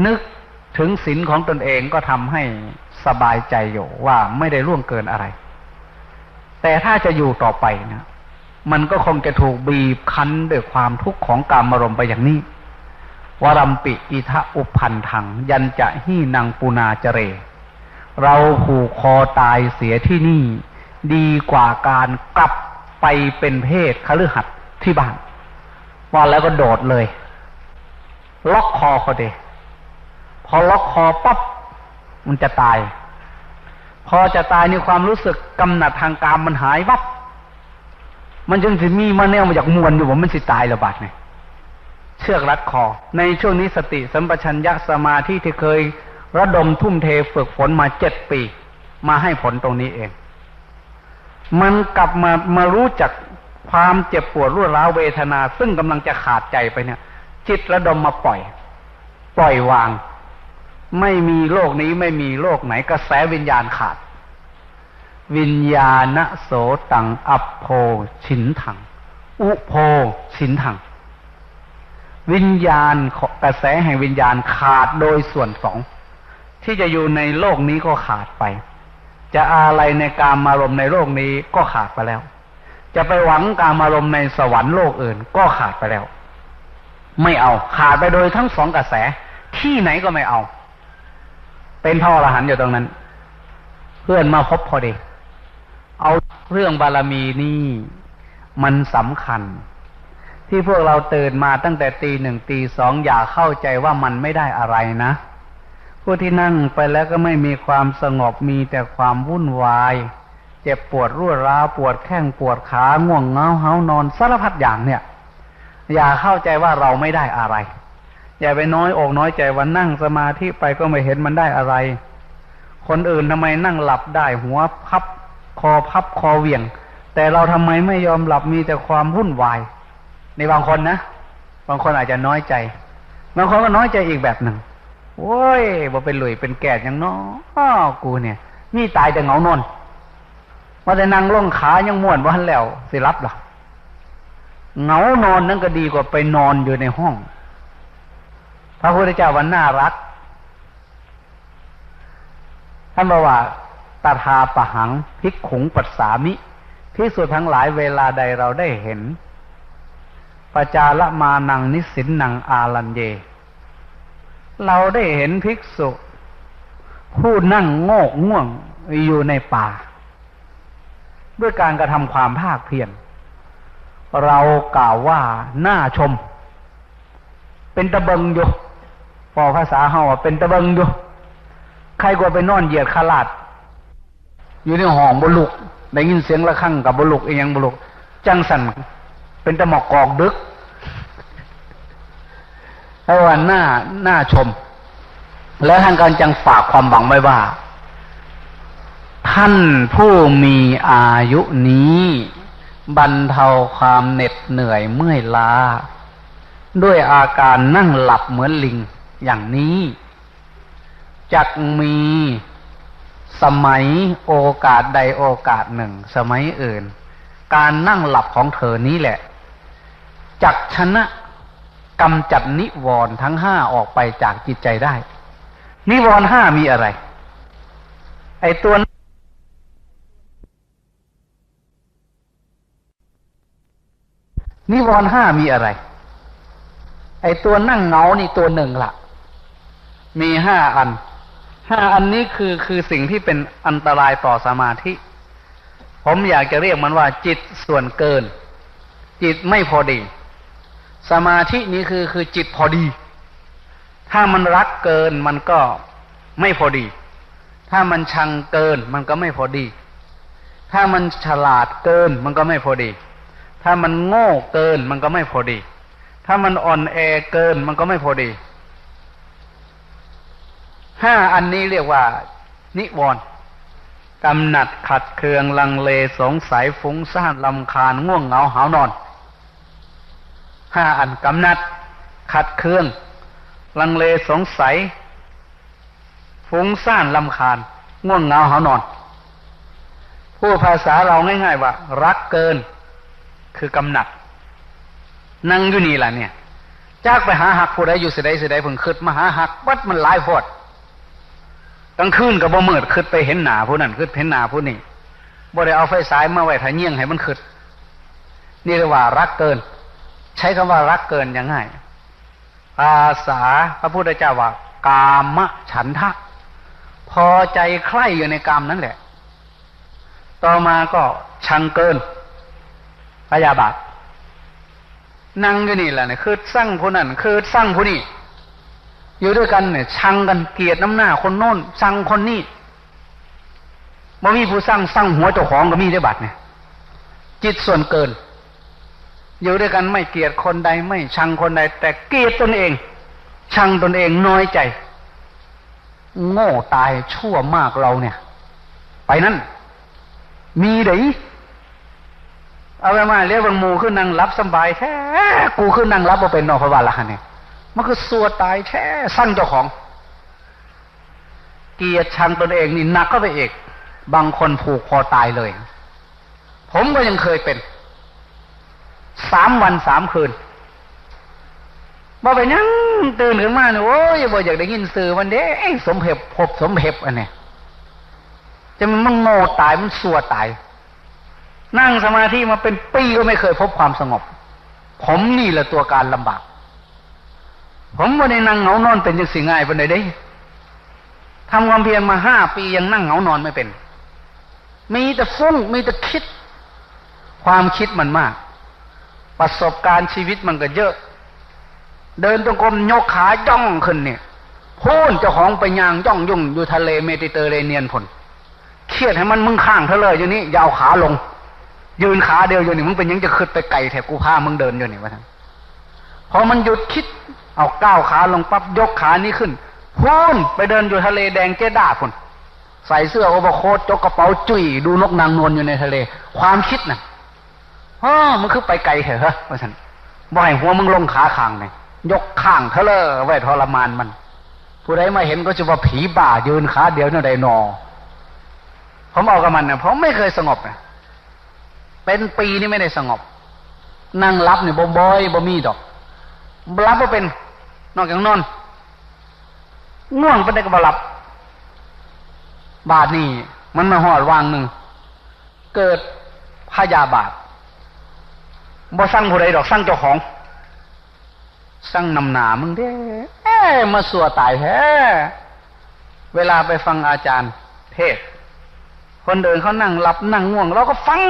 นึกถึงศีลของตนเองก็ทำให้สบายใจอยู่ว่าไม่ได้ล่วงเกินอะไรแต่ถ้าจะอยู่ต่อไปนะมันก็คงจะถูกบีบคั้นด้วยความทุกข์ของกามารมณ์ไปอย่างนี้วรัมปิอิทะอุพันธังยันจะหีนังปุนาจเรเราผูกคอตายเสียที่นี่ดีกว่าการกลับไปเป็นเพศคฤหัสถ์ที่บ้านว่าแล้วก็โดดเลยล็อกคอเขาเดพอล็อกคอปั๊บมันจะตายพอจะตายในความรู้สึกกำหนัดทางกามมันหายวับมันจึงสิมีมาแนวมาจากมวลอยู่ว่ามันสิตายระบาดไงเชือกรัดคอในช่วงนี้สติสัมปชัญญะสมาธิที่เคยระดมทุ่มเทฝึกฝนมา7 ปีมาให้ผลตรงนี้เองมันกลับมารู้จักความเจ็บปวดรวดร้าวเวทนาซึ่งกำลังจะขาดใจไปเนี่ยจิตระดมมาปล่อยวางไม่มีโลกนี้ไม่มีโลกไหนกระแสวิญญาณขาดวิญญาณโสตังอัปโพฉินถังอุโพฉินถังวิญญาณกระแสแห่งวิญญาณขาดโดยส่วนสองที่จะอยู่ในโลกนี้ก็ขาดไปจะอะไรในกามารมณ์ในโลกนี้ก็ขาดไปแล้วจะไปหวังกามารมณ์ในสวรรค์โลกอื่นก็ขาดไปแล้วไม่เอาขาดไปโดยทั้งสองกระแสที่ไหนก็ไม่เอาเป็นพระอรหันต์อยู่ตรงนั้นเพื่อนมาพบพอดีเอาเรื่องบารมีนี่มันสำคัญที่พวกเราตื่นมาตั้งแต่ตี 1 ตี 2อย่าเข้าใจว่ามันไม่ได้อะไรนะผู้ที่นั่งไปแล้วก็ไม่มีความสงบมีแต่ความวุ่นวายเจ็บปวดรวดร้าวปวดแข้งปวดขาง่วงเหงาหานอนสารพัดอย่างเนี่ยอย่าเข้าใจว่าเราไม่ได้อะไรอย่าไปน้อยอกน้อยใจว่านั่งสมาธิไปก็ไม่เห็นมันได้อะไรคนอื่นทำไมนั่งหลับได้หัวพับคอพับคอเหวี่ยงแต่เราทำไมไม่ยอมหลับมีแต่ความวุ่นวายในบางคนนะบางคนอาจจะน้อยใจบางคนก็น้อยใจอีกแบบหนึ่งโอ้ยบ่เป็นหลุยเป็นแก่อย่างน้อกูเนี่ยนี่ตายแต่เหงานอน ว่าแต่นั่งล่องขายังม่วนว่าแล้วสิรับหรอเหงานอนนั่นก็ดีกว่าไปนอนอยู่ในห้องพระพุทธเจ้าวันน่ารักท่านบอกว่าตถาปหังภิกขุงปัสสามิภิกษุทั้งหลายเวลาใดเราได้เห็นปจาละมานังนิสินนังอาลันเยเราได้เห็นภิกษุผู้นั่งโงกง่วงอยู่ในป่าด้วยการกระทำความภาคเพียรเรากล่าวว่าน่าชมเป็นตะเบิงอยู่พอภาษาเฮาว่าเป็นตะเบิงอยู่ใครกว่าไปนอนเหยียดคาลาดอยู่ในห้องบ่ลุกได้ยินเสียงระฆังกับบ่ลุกอีหยังบ่ลุกจังสั่นเป็นตะหมอกกอกดึกเพราะว่าน่าชมแล้วทางการจังฝากความหวังไว้ว่าท่านผู้มีอายุนี้บรรเทาความเหน็ดเหนื่อยเมื่อยล้าด้วยอาการนั่งหลับเหมือนลิงอย่างนี้จักมีสมัยโอกาสใดโอกาสหนึ่งสมัยอื่นการนั่งหลับของเธอนี้แหละจักชนะกำจัดนิวรณ์ทั้งห้าออกไปจากจิตใจได้นิวรณ์ห้ามีอะไรไอ้ตัวนิวรณ์ห้ามีอะไรไอ้ตัวนั่งเหงานี่ตัวหนึ่งล่ะมี5 อัน5 อันนี้คือสิ่งที่เป็นอันตรายต่อสมาธิผมอยากจะเรียกมันว่าจิตส่วนเกินจิตไม่พอดีสมาธินี้คือจิตพอดีถ้ามันรักเกินมันก็ไม่พอดีถ้ามันชังเกินมันก็ไม่พอดีถ้ามันฉลาดเกินมันก็ไม่พอดีถ้ามันโง่เกินมันก็ไม่พอดีถ้ามันอ่อนแอเกินมันก็ไม่พอดี5 อันนี้เรียกว่านิวรณ์กำหนัดขัดเคืองลังเลสงสัยฟุ้งซ่านรำคาญง่วงเหงาหาวนอน5 อันกำหนัดขัดเคืองลังเลสงสัยฟุ้งซ่านรำคาญง่วงเหงาหาวนอนผู้ภาษาเราง่ายๆว่ารักเกินคือกำหนัดนั่งอยู่นี่ล่ะเนี่ยจากไปหาหักผู้ใดอยู่สิใดเพิ่งคิดมาหาหักวัดมันหลายโพดกลางคืนก็บ่มืดคิดไปเห็นหน้าผู้นั้นคิดเห็นหน้าผู้นี้บ่ได้เอาไฟฉายมาไว้ถ้าเยี่ยงให้มันคิดนี่เรียกว่ารักเกินใช้คำว่ารักเกินอย่างง่ายภาษาพระพุทธเจ้าว่ากามฉันทะพอใจใคร่อยู่ในกามนั่นแหละต่อมาก็ชังเกินพยาบาทนั่งอยู่นี่แหละเนี่ยคือสร้างผู้นั้นคือสร้างผู้นี้อยู่ด้วยกันเนี่ยชังกันเกลียดน้ำหน้าคนโน้นชังคนนี้บ่มีผู้สร้างหัวเจ้าของก็มีได้บัดเนี่ยจิตส่วนเกินอยู่ด้วยกันไม่เกลียดคนใดไม่ชังคนใดแต่เกลียดตนเองชังตนเองน้อยใจโง่ตายชั่วมากเราเนี่ยไปนั่นมีเด้เอาไปมาเรียกบางหมู่ขึ้นนั่งรับสบายแท้กูขึ้นนั่งรับบ่เป็นนอกพระบาละเนี่ยมันคือสัวตายแท้สร้างเจ้าของเกลียดชังตนเองนี่หนักเข้าไปอีกบางคนผูกคอตายเลยผมก็ยังเคยเป็น3 วัน 3 คืนบ่ไปนั่งตื่นขึ้นมาเนี่ยโอ้ยบ่อยากได้ยินสื่อมันเด้สมเหตุพบสมเหตุอันนี้จะมันโง่ตายมันสัวตายนั่งสมาธิมาเป็นปีก็ไม่เคยพบความสงบผมนี่แหละตัวการลำบากผมบ่ได้นั่งเหงานอนเป็นจังสิง่ายปานใดเด้ทำความเพียรมา5 ปียังนั่งเหงานอนไม่เป็นมีแต่ฟุ้งมีแต่คิดความคิดมันมากประสบการณ์ชีวิตมันก็เยอะเดินตรงกรมยกขาย่องขึ้นเนี่ยพูนเจ้าของไปย่างย่องยุ่งอยู่ทะเลเมดิเตอร์เรเนียนผลเครียดให้มันมึงข้างเธอเลยอยู่นี่อย่าเอาขาลงยืนขาเดียวอยู่นี่มึงเป็นยังจะขึ้นไปไกลแถบกูพามึงเดินอยู่นี่วะท่านพอมันหยุดคิดเอาก้าวขาลงปั๊บยกขานี้ขึ้นพูนไปเดินอยู่ทะเลแดงเจด้าผลใส่เสื้อโอเวอร์โค้ทจกกระเป๋าจุ๋ยดูนกนางนวลอยู่ในทะเลความคิดน่ะมึงคือไปไกลเถอะวะท่านบ่ให้หัวมึงลงขาข้างเนี่ยยกข้างเธอเลยไว้ทรมานมันผู้ใดมาเห็นก็จะว่าผีบ้ายืนขาเดียวนั่นใดนอผมเอากับมันเนี่ยผมไม่เคยสงบนะ เป็นปีนี่ไม่ได้สงบนั่งรับเนี่ยบ่อยบ่มีดอกรับบ่เป็นนอกจากนอนง่วงไปได้ก็บ่หลับบาดนี่มันมาหอดวางหนึ่งเกิดพยาบาทบ่สั่งผู้ใดดอกสั่งเจ้าของสั่งนำหนามึงเด้มาสัวตายแท้เวลาไปฟังอาจารย์เทศคนเดินเขานั่งหลับนั่งง่วงเราก็ฟัง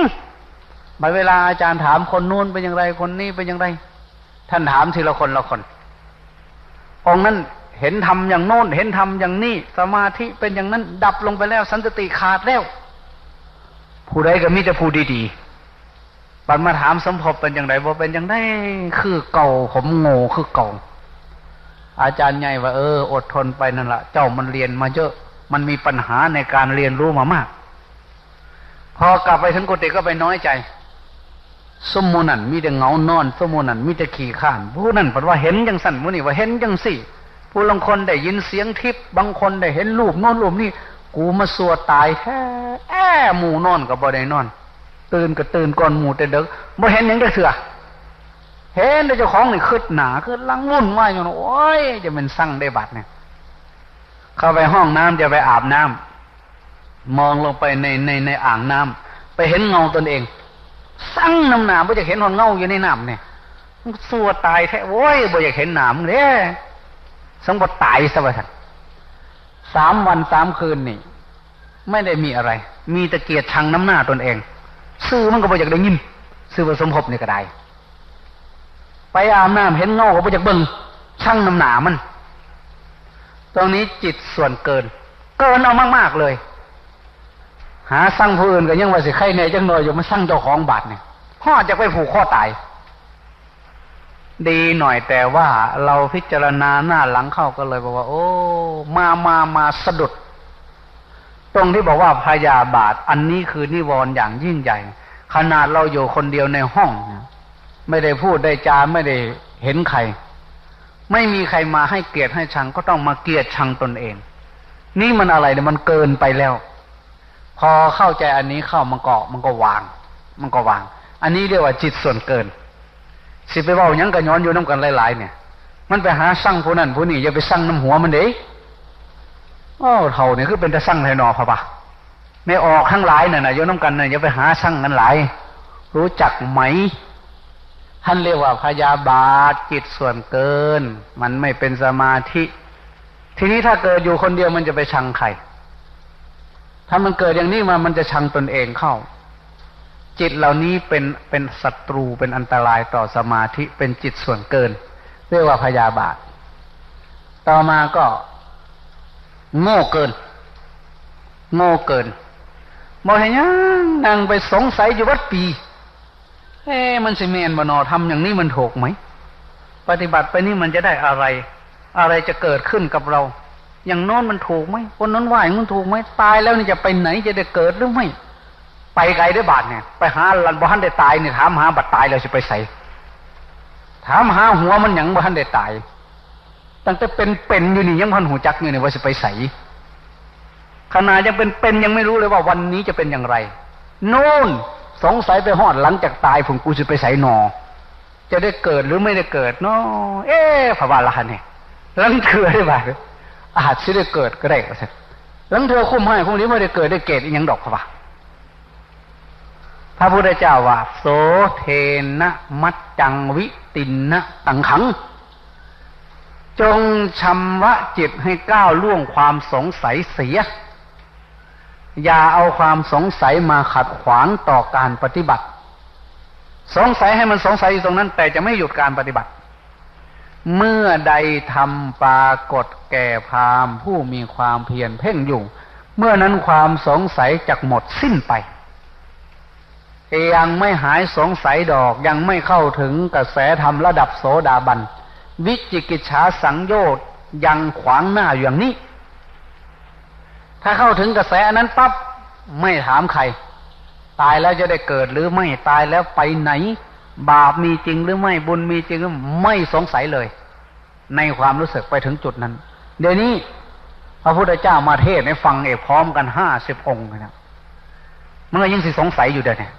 บัดเวลาอาจารย์ถามคนนู้นเป็นอย่างไรคนนี้เป็นอย่างไรท่านถามทีละคนละคนองค์นั้นเห็นทำอย่างโน้นเห็นทำอย่างนี้สมาธิเป็นอย่างนั้นดับลงไปแล้วสันติขาดแล้วผู้ใดก็มีแต่ผู้ดีๆบัดมาถามสมภพเป็นอย่างไรบ่เป็นอย่างไรคือเก่าผมโง่คือเก่าอาจารย์ใหญ่ว่าอดทนไปนั่นละเจ้ามันเรียนมาเยอะมันมีปัญหาในการเรียนรู้มามากพอกลับไปถึงกุฏิก็ไปน้อยใจสมมุนั่นมีแต่เงานอนสมมุนั่นมีแต่ขี้ข้านผู้นั่นบอกว่าเห็นจังสั่นผู้นี่ว่าเห็นจังสี่ผู้บางคนได้ยินเสียงทิพย์บางคนได้เห็นรูปโน้นรูปนี่กูมาสัวตายแท้หมู่นอนก็บ่ได้นอนตื่นก็ตื่นก่อนหมู่แต่เด็กบ่เห็นหยังจักเถื่อเห็นแต่เจ้าของนี่คึดหนาคึดลังวุ่นวายอยู่โอ้ยจะเป็นสั่งได้บัดเนี่ยเข้าไปห้องน้ำจะไปอาบน้ำมองลงไปในอ่างน้ำไปเห็นเงาตนเองสั่งน้ำหนาบ่อยากเห็นคนเงาอยู่ในน้ำเนี่ยสัวตายแท้โว้ยบ่อยากเห็นหนามเด้สังบ่ตายซะว่าซั่น3 วัน 3 คืนนี่ไม่ได้มีอะไรมีแต่เกียรติชังน้ำหน้าตนเองซื่อมันก็บ่อยากได้ยินซื่อผสมภพนี่ก็ได้ไปอาบน้ำเห็นเงาก็บ่อยากเบิ่งช่างน้ำหนามันตรงนี้จิตส่วนเกินเอามากๆเลยหาสั่งผู้อื่นก็ยังว่าสิใครแน่จังหน่อยอยู่มาสั่งเจ้าของบาดเนี่ยพ่อจะไปผูกข้อตายดีหน่อยแต่ว่าเราพิจารณาหน้าหลังเข้าก็เลยบอกว่าโอ้มาสะดุดตรงที่บอกว่าพยาบาทอันนี้คือนิวรณ์อย่างยิ่งใหญ่ขนาดเราอยู่คนเดียวในห้องไม่ได้พูดได้จาไม่ได้เห็นใครไม่มีใครมาให้เกียรติให้ชังก็ต้องมาเกลียดชังตนเองนี่มันอะไรเนี่ยมันเกินไปแล้วพอเข้าใจอันนี้เข้ามันก็วางอันนี้เรียกว่าจิตส่วนเกินสิไปเว้าหยังก็ย้อนอยู่นำกันหลายๆเนี่ยมันไปหาสั่งผู้นั้นผู้นี้อย่าไปสั่งน้ำหัวมันเด้เท่านี่คือเป็นแต่สั่งไทนอพะปะไม่ออกทั้งหลายน่ะอยู่นำกันน่ะอย่าไปหาสั่งกันหลายรู้จักไหมท่านเรียกว่าพยาบาทจิตส่วนเกินมันไม่เป็นสมาธิทีนี้ถ้าเกิดอยู่คนเดียวมันจะไปชังใครถ้ามันเกิดอย่างนี้มันจะชังตนเองเข้าจิตเหล่านี้เป็นศัตรูเป็นอันตรายต่อสมาธิเป็นจิตส่วนเกินเรียกว่าพยาบาทต่อมาก็โง่เกินบ่เห็นหยังนั่งไปสงสัยอยู่วัดปีมันสิแม่นบ่นอทำอย่างนี้มันถูกไหมปฏิบัติไปนี่มันจะได้อะไรจะเกิดขึ้นกับเราอย่างโน้นมันถูกไหมคนนั้นว่าอย่างนั้นถูกไหมตายแล้วนี่จะไปไหนจะได้เกิดหรือไม่ไปไกลได้บาดเนี่ยไปหาลันบ่ทันได้ตายนี่ถามหาบัดตายแล้วสิไปไสถามหาหัวมันหยังบ่ทันได้ตายตั้งแต่เป็นอยู่นี่ยังพันหูจักอยู่นี่ว่าสิไปไสขนาดยังเป็นยังไม่รู้เลยว่าวันนี้จะเป็นอย่างไรโน่นสงสัยไปฮอดหลังจากตายผมกูสิไปไสหนอจะได้เกิดหรือไม่ได้เกิดเนาะพระบาลาเนี่ยลังเถื่อได้บาดอาจสิได้เกิดก็ได้ว่าซั่นลังเถื่อคุ้มให้พวกนี้ไม่ได้เกิดได้เกตอีหยังดอกพระบาพระพุทธเจ้าว่าโสเทนะมัจจังวิตินนะตังขังจงชำระจิตให้ก้าวล่วงความสงสัยเสียอย่าเอาความสงสัยมาขัดขวางต่อการปฏิบัติสงสัยให้มันสงสัยอยู่ตรงนั้นแต่จะไม่หยุดการปฏิบัติเมื่อใดทำปรากฏแก่พราหมณ์ผู้มีความเพียรเพ่งอยู่เมื่อนั้นความสงสัยจักหมดสิ้นไปยังไม่หายสงสัยดอกยังไม่เข้าถึงกระแสธรรมระดับโสดาบันวิจิกิจฉาสังโยชน์ยังขวางหน้าอย่างนี้ถ้าเข้าถึงกระแสนั้นปั๊บไม่ถามใครตายแล้วจะได้เกิดหรือไม่ตายแล้วไปไหนบาปมีจริงหรือไม่บุญมีจริงหรือไม่สงสัยเลยในความรู้สึกไปถึงจุดนั้นเดี๋ยวนี้พระพุทธเจ้ามาเทศน์ให้ฟังพร้อมกัน50 องค์นะมันก็ยังสิสงสัยอยู่เดี๋ยวนี้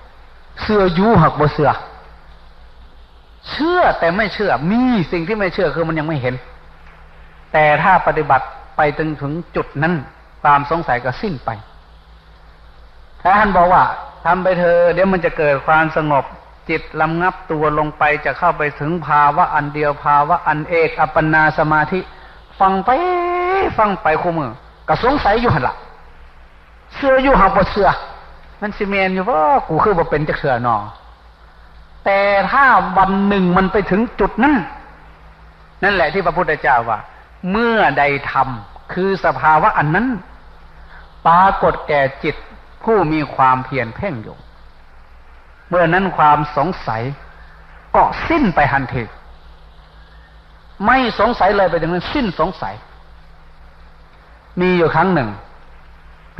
เชื่ออยู่หักบ่เชื่อเชื่อแต่ไม่เชื่อมีสิ่งที่ไม่เชื่อคือมันยังไม่เห็นแต่ถ้าปฏิบัติไปถึงจุดนั้นความสงสัยก็สิ้นไปถ้าท่านบอกว่าทำไปเถอะเดี๋ยวมันจะเกิดความสงบจิตลำงับตัวลงไปจะเข้าไปถึงภาวะอันเดียวภาวะอันเอกอัปปนาสมาธิฟังไปคู่มือก็สงสัยอยู่หั่นล่ะเชื่ออยู่หักบ่เชื่อมันสิแม่นอยู่ว่ากูคือบ่เป็นจักเชื่อหนอแต่ถ้าวันหนึ่งมันไปถึงจุดนั้นนั่นแหละที่พระพุทธเจ้าว่าเมื่อใดธรรมคือสภาวะอันนั้นปรากฏแก่จิตผู้มีความเพียรเพ่งอยู่เมื่อนั้นความสงสัยก็สิ้นไปทันทีไม่สงสัยเลยไปถึงนั้นสิ้นสงสัยมีอยู่ครั้งหนึ่ง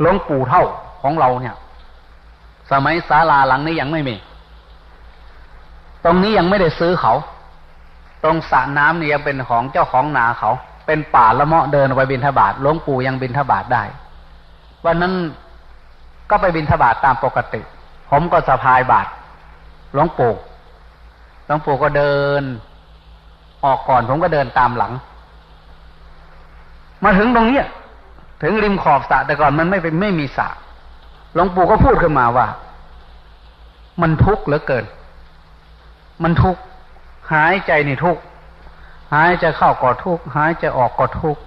หลวงปู่เท่าของเราเนี่ยสมัยศาลาหลังนี้ยังไม่มีตรงนี้ยังไม่ได้ซื้อเขาตรงสระน้ำนี่ยังเป็นของเจ้าของนาเขาเป็นป่าละเมาะเดินไปบิณฑบาตหลวงปู่ยังบิณฑบาตได้วันนั้นก็ไปบิณฑบาตตามปกติผมก็สะพายบาตรหลวงปู่ก็เดินออกก่อนผมก็เดินตามหลังมาถึงตรงนี้ถึงริมขอบสระแต่ก่อนมันไม่มีสระหลวงปู่ก็พูดขึ้นมาว่ามันทุกข์เหลือเกินมันทุกข์หายใจนี่ทุกข์หายใจเข้าก็ทุกข์หายใจออกก็ทุกข์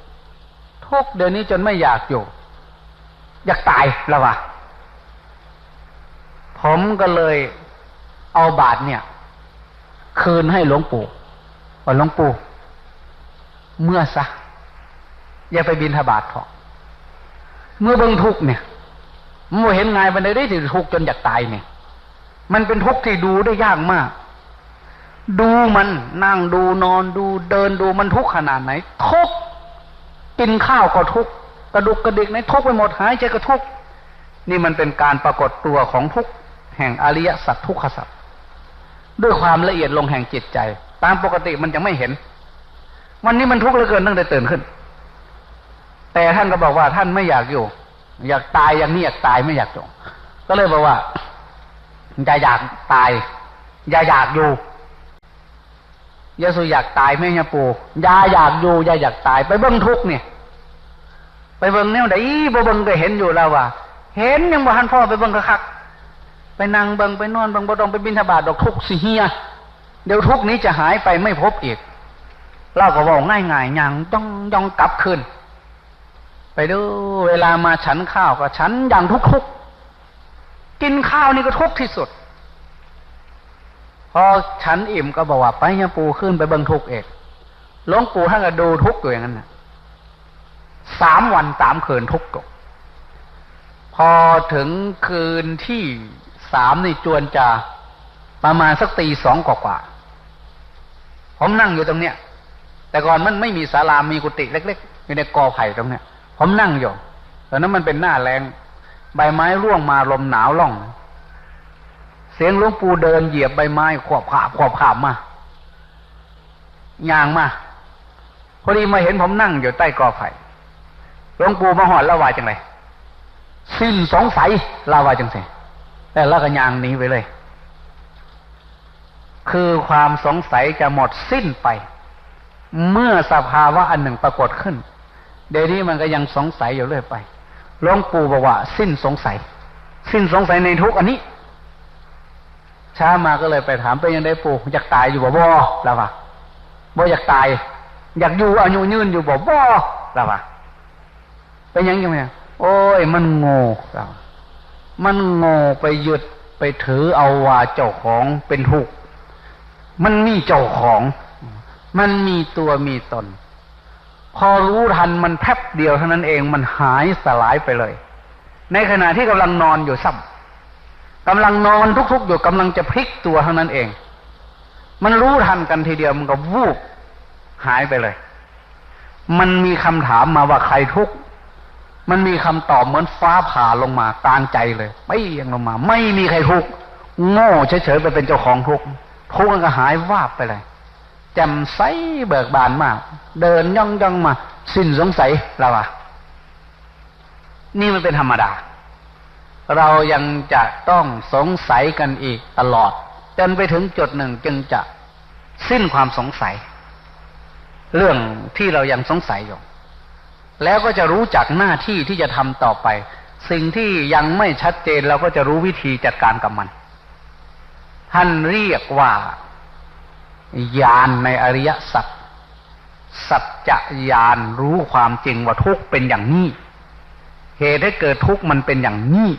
เดี๋ยวนี้จนไม่อยากอยู่อยากตายแล้วว่ะผมก็เลยเอาบาตรเนี่ยคืนให้หลวงปู่ว่าหลวงปู่เมื่อซะอย่าไปบิณฑบาตเถอะเมื่อเบิ่งทุกข์เนี่ยมันเห็นไงมันได้ถึงทุกข์จนอยากตายเนี่ยมันเป็นทุกข์ที่ดูได้ยากมากดูมันนั่งดูนอนดูเดินดูมันทุกข์ขนาดไหนทุกข์กินข้าวก็ทุกข์กระดุกกระดิกในทุกข์ไปหมดหายใจก็ทุกข์นี่มันเป็นการปรากฏตัวของทุกข์แห่งอริยสัจทุกขสัจด้วยความละเอียดลงแห่งจิตใจตามปกติมันจะไม่เห็นวันนี้มันทุกข์เหลือเกินตั้งแต่ตื่นขึ้นแต่ท่านก็บอกว่าท่านไม่อยากอยู่อยากตายอย่างนี้อยากตายไม่อยากจงก็เลยบอกว่าอย่าอยากตายอย่าอยากอยู่ยาสุอยากตายไหมเนี่ยปู่อย่าอยากอยู่อย่าอยากตายไปเบิ่งทุกข์เนี่ยไปเบิ่งแนวใดบ่เบิ่งก็เห็นอยู่แล้วว่าเห็นยังบ่ทันพ่อไปเบิ่งคักๆไปนั่งเบิ่งไปนอนเบิ่งบ่ต้องไปบิณฑบาตดอกทุกข์สิเฮียเดี๋ยวทุกข์นี้จะหายไปไม่พบอีกเราก็บอกง่ายๆอย่างย่องกลับคืนไปดูเวลามาฉันข้าวก็ฉันอย่างทุกข์กินข้าวนี่ก็ทุกข์ที่สุดพอฉันอิ่มก็บอกว่าไปเนี่ยปู่ขึ้นไปเบิ่งทุกข์เองหลวงปู่ท่านก็ดูทุกข์อยู่อย่างนั้นน่ะ3 วัน 3 คืนทุกข์ตกพอถึงคืนที่3นี่จวนจะประมาณสักตี 2 กว่าผมนั่งอยู่ตรงเนี้ยแต่ก่อนมันไม่มีศาลามีกุฏิเล็กๆอยู่ในกอไผ่ตรงเนี้ยผมนั่งอยู่ตอนนั้นมันเป็นหน้าแรงใบไม้ร่วงมาลมหนาวล่องเสียงหลวงปู่เดินเหยียบใบไม้ขวบขาบมาย่างมาพอดีมาเห็นผมนั่งอยู่ใต้กอไผ่หลวงปู่มาหอดละว่าจังไรสิ้นสงสัยละว่าจังสิแต่ละก็ย่างหนีไปเลยคือความสงสัยจะหมดสิ้นไปเมื่อสภาวะอันหนึ่งปรากฏขึ้นเดี๋ยวนี้มันก็ยังสงสัยอยู่เรื่อยไปหลวงปู่บอกว่าสิ้นสงสัยในทุกข์อันนี้ช้ามาก็เลยไปถามไปยังได้ปู่อยากตายอยู่บ่แล้วว่าบ่อยากตายอยากอยู่อายุยืนอยู่บ่แล้วว่าเป็นยังไงโอ้ยมันโง่แล้วมันโง่ไปยึดไปถือเอาว่าเจ้าของเป็นทุกข์มันมีเจ้าของมันมีตัวมีตนพอรู้ทันมันแป๊บเดียวเท่านั้นเองมันหายสลายไปเลยในขณะที่กำลังนอนอยู่ซ้ำกำลังนอนทุกๆอยู่กำลังจะพลิกตัวเท่านั้นเองมันรู้ทันกันทีเดียวมันก็วูบหายไปเลยมันมีคำถามมาว่าใครทุกข์มันมีคำตอบเหมือนฟ้าผ่าลงมากลางใจเลยไม่ยังลงมาไม่มีใครทุกข์โง่เฉยๆไปเป็นเจ้าของทุกข์ก็หายวาบไปเลยแจ่มใสเบิกบานมากเดินย่องมาสิ้นสงสัยแล้วนี่มันเป็นธรรมดา เรายังจะต้องสงสัยกันอีกตลอดจนไปถึงจุดหนึ่งจึงจะสิ้นความสงสัยเรื่องที่เรายังสงสัยอยู่แล้วก็จะรู้จักหน้าที่ที่จะทำต่อไปสิ่งที่ยังไม่ชัดเจนเราก็จะรู้วิธีจัดการกับมันท่านเรียกว่าญาณในอริยสัจสัจจะญาณรู้ความจริงว่าทุกข์เป็นอย่างนี้เหตุให้เกิดทุกข์มันเป็นอย่างนี้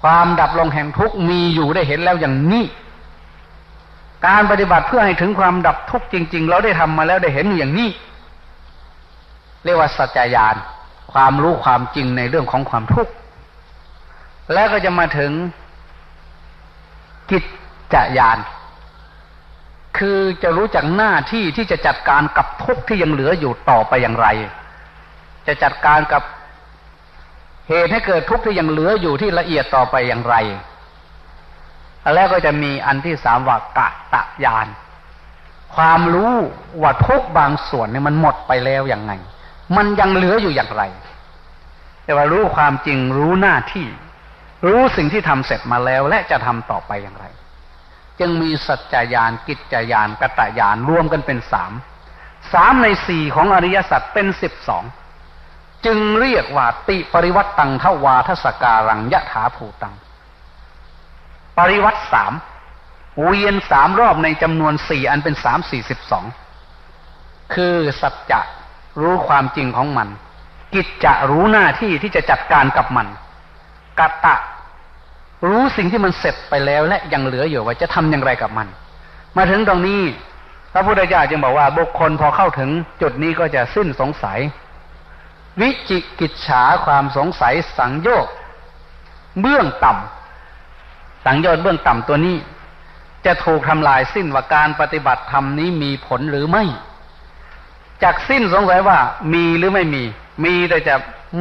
ความดับลงแห่งทุกข์มีอยู่ได้เห็นแล้วอย่างนี้การปฏิบัติเพื่อให้ถึงความดับทุกข์จริงๆเราได้ทำมาแล้วได้เห็นอย่างนี้เรียกว่าสัจจญาณความรู้ความจริงในเรื่องของความทุกข์แล้วก็จะมาถึงกิจจญาณคือจะรู้จักหน้าที่ที่จะจัดการกับทุกข์ที่ยังเหลืออยู่ต่อไปอย่างไรจะจัดการกับเหตุให้เกิดทุกข์ที่ยังเหลืออยู่ที่ละเอียดต่อไปอย่างไรแล้วก็จะมีอันที่สามว่ากตญาณความรู้ว่าทุกข์บางส่วนเนี่ยมันหมดไปแล้วอย่างไงมันยังเหลืออยู่อย่างไรแต่ว่ารู้ความจริงรู้หน้าที่รู้สิ่งที่ทำเสร็จมาแล้วและจะทำต่อไปอย่างไรจึงมีสัจจญาณกิจญาณกตญาณรวมกันเป็น3ใน4ของอริยสัจเป็น12จึงเรียกว่าติปริวัตตังทวาทสการังยถาภูตังปริวัติ3เวียน3รอบในจำนวน4อันเป็น42คือสัจจะรู้ความจริงของมันกิจจะรู้หน้าที่ที่จะจัดการกับมันกตะรู้สิ่งที่มันเสร็จไปแล้วและยังเหลืออยู่ว่าจะทำอย่างไรกับมันมาถึงตรงนี้พระพุทธเจ้าจึงบอกว่าบุคคลพอเข้าถึงจุดนี้ก็จะสิ้นสงสัยวิจิกิจฉาความสงสัยสังโยชน์เบื้องต่ำสังโยชน์เบื้องต่ำตัวนี้จะถูกทำลายสิ้นว่าการปฏิบัติธรรมนี้มีผลหรือไม่จากสิ้นสงสัยว่ามีหรือไม่มีแต่จะ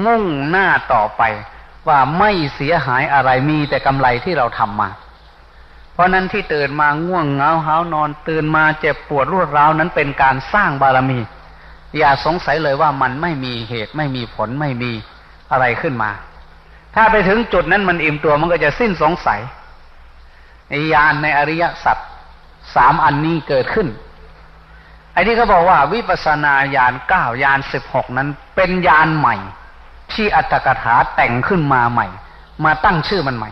มุ่งหน้าต่อไปว่าไม่เสียหายอะไรมีแต่กำไรที่เราทำมาเพราะนั้นที่ตื่นมาง่วงเหงาหาวนอนตื่นมาเจ็บปวดรวดร้าวนั้นเป็นการสร้างบารมีอย่าสงสัยเลยว่ามันไม่มีเหตุไม่มีผลไม่มีอะไรขึ้นมาถ้าไปถึงจุดนั้นมันอิ่มตัวมันก็จะสิ้นสงสัยญาณในอริยสัจ3อันนี้เกิดขึ้นไอ้ที่เขาบอกว่าวิปัสสนาญาณ9ญาณ16นั้นเป็นญาณใหม่ที่อัตถกถาแต่งขึ้นมาใหม่มาตั้งชื่อมันใหม่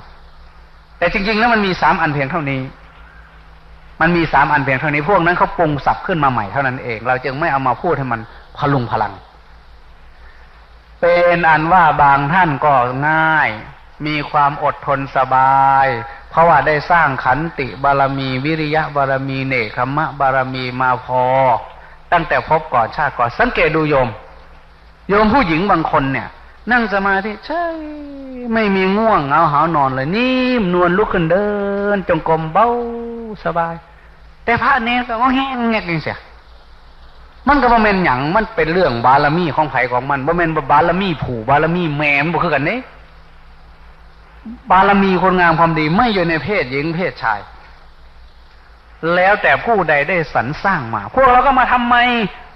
แต่จริงๆแล้วมันมี3อันเพียงเท่านี้มันมี3อันเพียงเท่านี้พวกนั้นเขาปรุงศัพท์ขึ้นมาใหม่เท่านั้นเองเราจึงไม่เอามาพูดให้มันพลุงพลังเป็นอันว่าบางท่านก็ง่ายมีความอดทนสบายเพราะว่าได้สร้างขันติบารมีวิริยะบารมีเนกขัมมะบารมีมาพอตั้งแต่พบก่อนชาติก่อนสังเกตดูโยมผู้หญิงบางคนเนี่ยนั่งสมาธิใช่ไม่มีง่วงเหงาหาวนอนเลยนิ่มนวลลุกขึ้นเดินจงกรมเบาสบายแต่พระเนรก็แห้งแงกนี่เสียมันก็บ่แม่นหยังมันเป็นเรื่องบารมีของไผของมันบ่แม่นบารมีผู้บารมีแม่นบ่คือกันเด้บารมีคนงามความดีไม่อยู่ในเพศหญิงเพศชายแล้วแต่ผู้ใดได้สรรสร้างมาพวกเราก็มาทำไม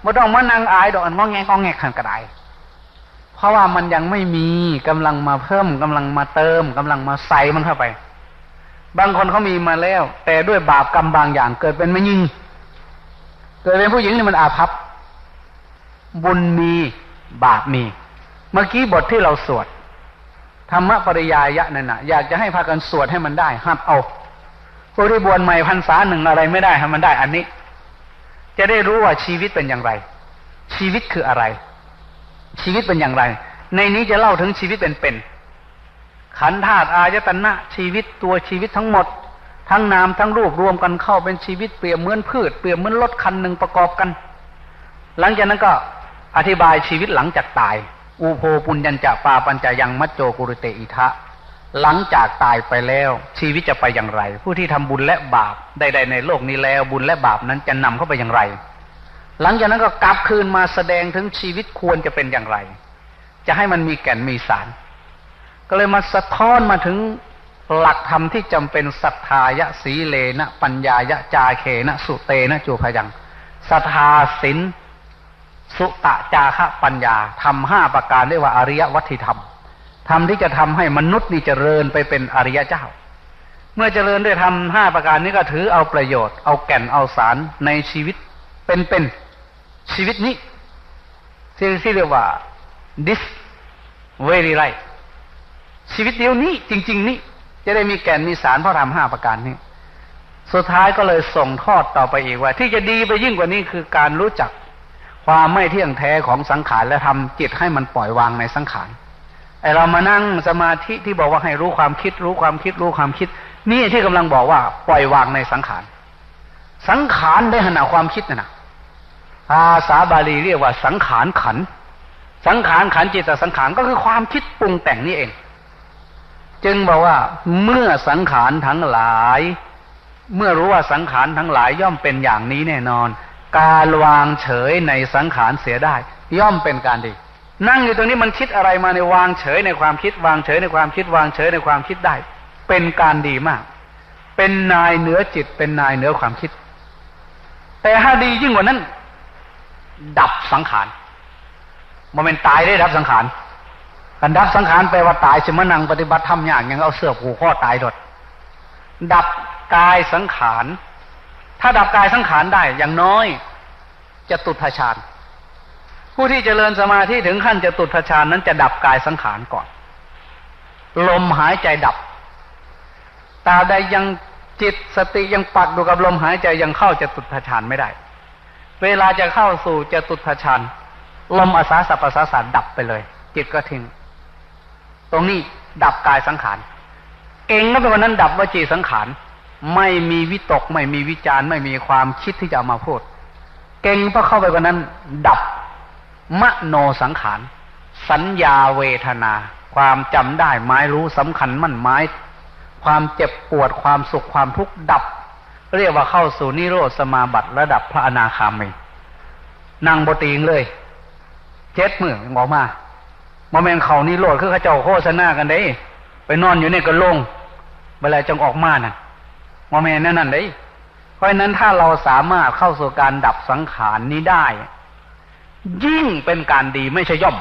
บ่ต้องมานั่งอายดอกอันงอแงขันกระไดเพราะว่ามันยังไม่มีกำลังมาเพิ่มกำลังมาเติมกำลังมาใส่มันเข้าไปบางคนเขามีมาแล้วแต่ด้วยบาปกรรมบางอย่างเกิดเป็นแม่หญิงเกิดเป็นผู้หญิงนี่มันอาภัพบุญมีบาปมีเมื่อกี้บทที่เราสวดธรรมปริยายะนั่นน่ะอยากจะให้พากันสวดให้มันได้หัดเอาผู้ที่บวชใหม่พรรษาหนึ่งอะไรไม่ได้ให้มันได้อันนี้จะได้รู้ว่าชีวิตเป็นอย่างไรชีวิตคืออะไรชีวิตเป็นอย่างไรในนี้จะเล่าถึงชีวิตเป็นขันธ์ธาตุอายตนะชีวิตตัวชีวิตทั้งหมดทั้งนามทั้งรูปรวมกันเข้าเป็นชีวิตเปรียบเหมือนพืชเปรียบเหมือนรถคันหนึ่งประกอบกันหลังจากนั้นก็อธิบายชีวิตหลังจากตายอุโภปุญญัญจะปาปัญจยังมัจโจกุรุเตอิทะหลังจากตายไปแล้วชีวิตจะไปอย่างไรผู้ที่ทำบุญและบาปใดๆในโลกนี้แล้วบุญและบาปนั้นจะนำเข้าไปอย่างไรหลังจากนั้นก็กลับคืนมาแสดงถึงชีวิตควรจะเป็นอย่างไรจะให้มันมีแก่นมีสารก็เลยมาสะท้อนมาถึงหลักธรรมที่จำเป็นศรัทธายะสีเลนะปัญญายะจาเคนะสุเตนะจูพยังศรัทธาศีลสุตะจาคะปัญญาธรรม5ประการเรียกว่าอริยวัตถิธรรม ธรรมที่จะทำให้มนุษย์นี่เจริญไปเป็นอริยเจ้าเมื่อเจริญด้วยธรรม5ประการนี้ก็ถือเอาประโยชน์เอาแก่นเอาสารในชีวิตเป็นชีวิตนี้ที่เรียกว่า this very right ชีวิตเดียวนี้จริงๆนี่จะได้มีแก่นมีสารเพราะทำ5ประการนี้สุดท้ายก็เลยส่งทอดต่อไปอีกว่าที่จะดีไปยิ่งกว่านี้คือการรู้จักความไม่เที่ยงแท้ของสังขารและทำจิตให้มันปล่อยวางในสังขารไอเรามานั่งสมาธิที่บอกว่าให้รู้ความคิดนี่ที่กำลังบอกว่าปล่อยวางในสังขารสังขารได้ขณะความคิดนะภาษาบาลีเรียกว่าสังขารขันสังขารขันจิตสังขารก็คือความคิดปรุงแต่งนี่เองจึงบอกว่าเมื่อสังขารทั้งหลายเมื่อรู้ว่าสังขารทั้งหลายย่อมเป็นอย่างนี้แน่นอนการวางเฉยในสังขารเสียได้ย่อมเป็นการดีนั่งอยู่ตรงนี้มันคิดอะไรมาในวางเฉยในความคิดวางเฉยในความคิดวางเฉยในความคิดได้เป็นการดีมากเป็นนายเหนือจิตเป็นนายเหนือความคิดแต่ถ้าดียิ่งกว่านั้นดับสังขารมันเป็นตายได้ดับสังขารการดับสังขารแปลว่าตายสิมานั่งปฏิบัติธรรมอย่างเอาเสื้อผูกข้อตายดดดับกายสังขารถ้าดับกายสังขารได้อย่างน้อยจตุตถฌานผู้ที่เจริญสมาธิถึงขั้นจตุตถฌานนั้นจะดับกายสังขารก่อนลมหายใจดับตราบใดยังจิตสติยังปักอยู่กับลมหายใจยังเข้าจตุตถฌานไม่ได้เวลาจะเข้าสู่จตุตถฌานลมอาสาสะประสาสะดับไปเลยจิตก็ทิ้งตรงนี้ดับกายสังขารเก่งก็เป็นวันนั้นดับวจีสังขารไม่มีวิตกไม่มีวิจารไม่มีความคิดที่จะเอามาพูดเก่งเพราะเข้าไปวันนั้นดับมโนสังขารสัญญาเวทนาความจำได้หมายรู้สำคัญมั่นหมายความเจ็บปวดความสุขความทุกข์ดับเรียกว่าเข้าสู่นิโรธสมาบัติระดับพระอนาคามีนั่งบตีงเลย7 มื้อออกมาโมเมนต์เขานิโรธคือเขาเจ้าโฆษณากันได้ไปนอนอยู่ในกระโหลกเวลาจังออกมาน่ะโมเมนต์นั่นได้เพราะฉะนั้นถ้าเราสามารถเข้าสู่การดับสังขารนี้ได้ยิ่งเป็นการดีไม่ใช่ย่อม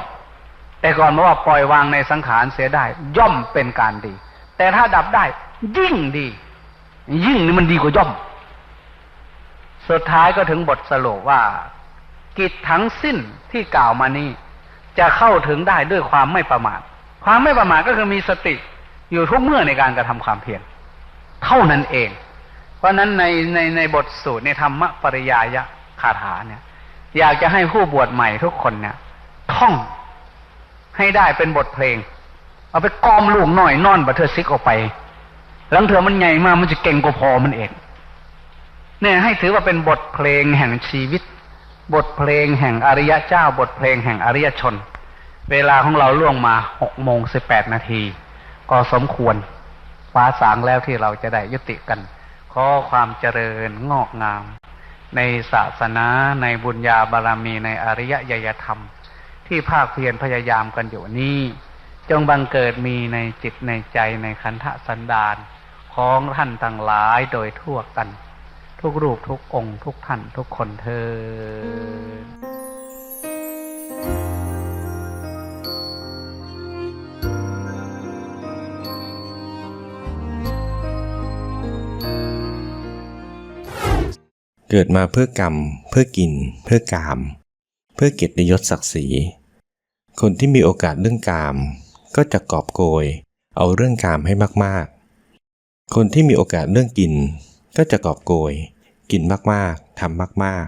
แต่ก่อนบอกว่าปล่อยวางในสังขารเสียได้ย่อมเป็นการดีแต่ถ้าดับได้ยิ่งดียิ่งนี่มันดีกว่าย่อมสุดท้ายก็ถึงบทสรุปว่ากิจทั้งสิ้นที่กล่าวมานี้จะเข้าถึงได้ด้วยความไม่ประมาทความไม่ประมาทก็คือมีสติอยู่ทุกเมื่อในการกระทำความเพียรเท่านั้นเองเพราะนั้นในบทสูตรในธรรมปริยายคาถาเนี่ยอยากจะให้ผู้บวชใหม่ทุกคนเนี่ยท่องให้ได้เป็นบทเพลงเอาไปกอมลูกหน่อยนอนบัดเทอซิกออกไปหลังเถอมันใหญ่มากมันจะเก่งกว่าพอมันเองเนี่ยให้ถือว่าเป็นบทเพลงแห่งชีวิตบทเพลงแห่งอริยเจ้าบทเพลงแห่งอริยชนเวลาของเราล่วงมา6:18 ก็สมควรฟ้าสางแล้วที่เราจะได้ยุติกันขอความเจริญงอกงามในศาสนาในบุญญาบารมีในอริยญาณธรรมที่ภาคเพียรพยายามกันอยู่นี้จงบังเกิดมีในจิตในใจในขันธสันดานของท่านทั้งหลายโดยทั่วกันทุกรูปทุกองค์ทุกท่านทุกคนเถิด เกิดมาเพื่อกรรมเพื่อกินเพื่อกามเพื่อเกียรติยศศักดิ์ศรีคนที่มีโอกาสเรื่องกามก็จะกอบโกยเอาเรื่องกามให้มากๆคนที่มีโอกาสเรื่องกินก็จะกอบโกยกินมากๆทำมาก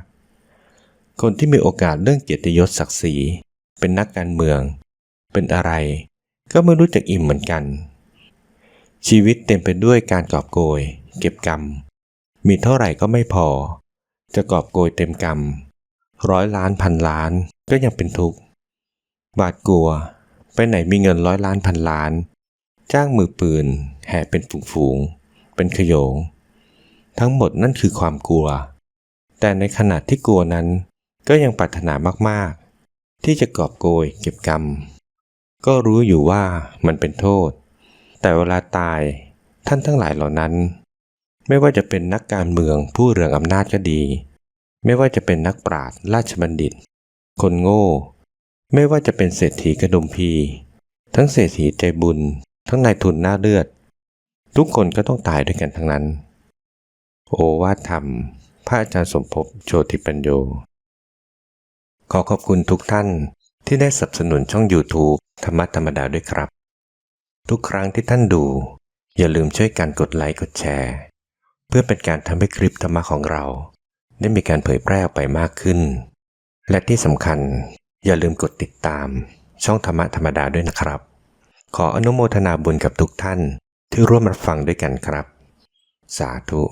ๆคนที่มีโอกาสเรื่องเกียรติยศศักดิ์ศรีเป็นนักการเมืองเป็นอะไรก็ไม่รู้จักอิ่มเหมือนกันชีวิตเต็มไปด้วยการกอบโกยเก็บกรรมมีเท่าไหร่ก็ไม่พอจะกอบโกยเต็มกรรม100 ล้านพันล้านก็ยังเป็นทุกข์หวาดกลัวไปไหนมีเงิน100 ล้านพันล้านจ้างมือปืนแห่เป็นฝูงๆเป็นขโยงทั้งหมดนั่นคือความกลัวแต่ในขณะที่กลัวนั้นก็ยังปรารถนามากๆที่จะกอบโกยเก็บกรรมก็รู้อยู่ว่ามันเป็นโทษแต่เวลาตายท่านทั้งหลายเหล่านั้นไม่ว่าจะเป็นนักการเมืองผู้เรืองอำนาจก็ดีไม่ว่าจะเป็นนักปราชญ์ราชบัณฑิตคนโง่ไม่ว่าจะเป็นเศรษฐีกระดุมพี ทั้งเศรษฐีใจบุญทั้งนายทุนหน้าเลือดทุกคนก็ต้องตายด้วยกันทั้งนั้นโอวาทธรรมพระอาจารย์สมภพโชติปัญโยขอขอบคุณทุกท่านที่ได้สนับสนุนช่อง YouTube ธรรมะธรรมดาด้วยครับทุกครั้งที่ท่านดูอย่าลืมช่วยกันกดไลค์กดแชร์เพื่อเป็นการทำให้คลิปธรรมะของเราได้มีการเผยแพร่ออกไปมากขึ้นและที่สำคัญอย่าลืมกดติดตามช่องธรรมะธรรมดาด้วยนะครับขออนุโมทนาบุญกับทุกท่านที่ร่วมรับฟังด้วยกันครับสาธุ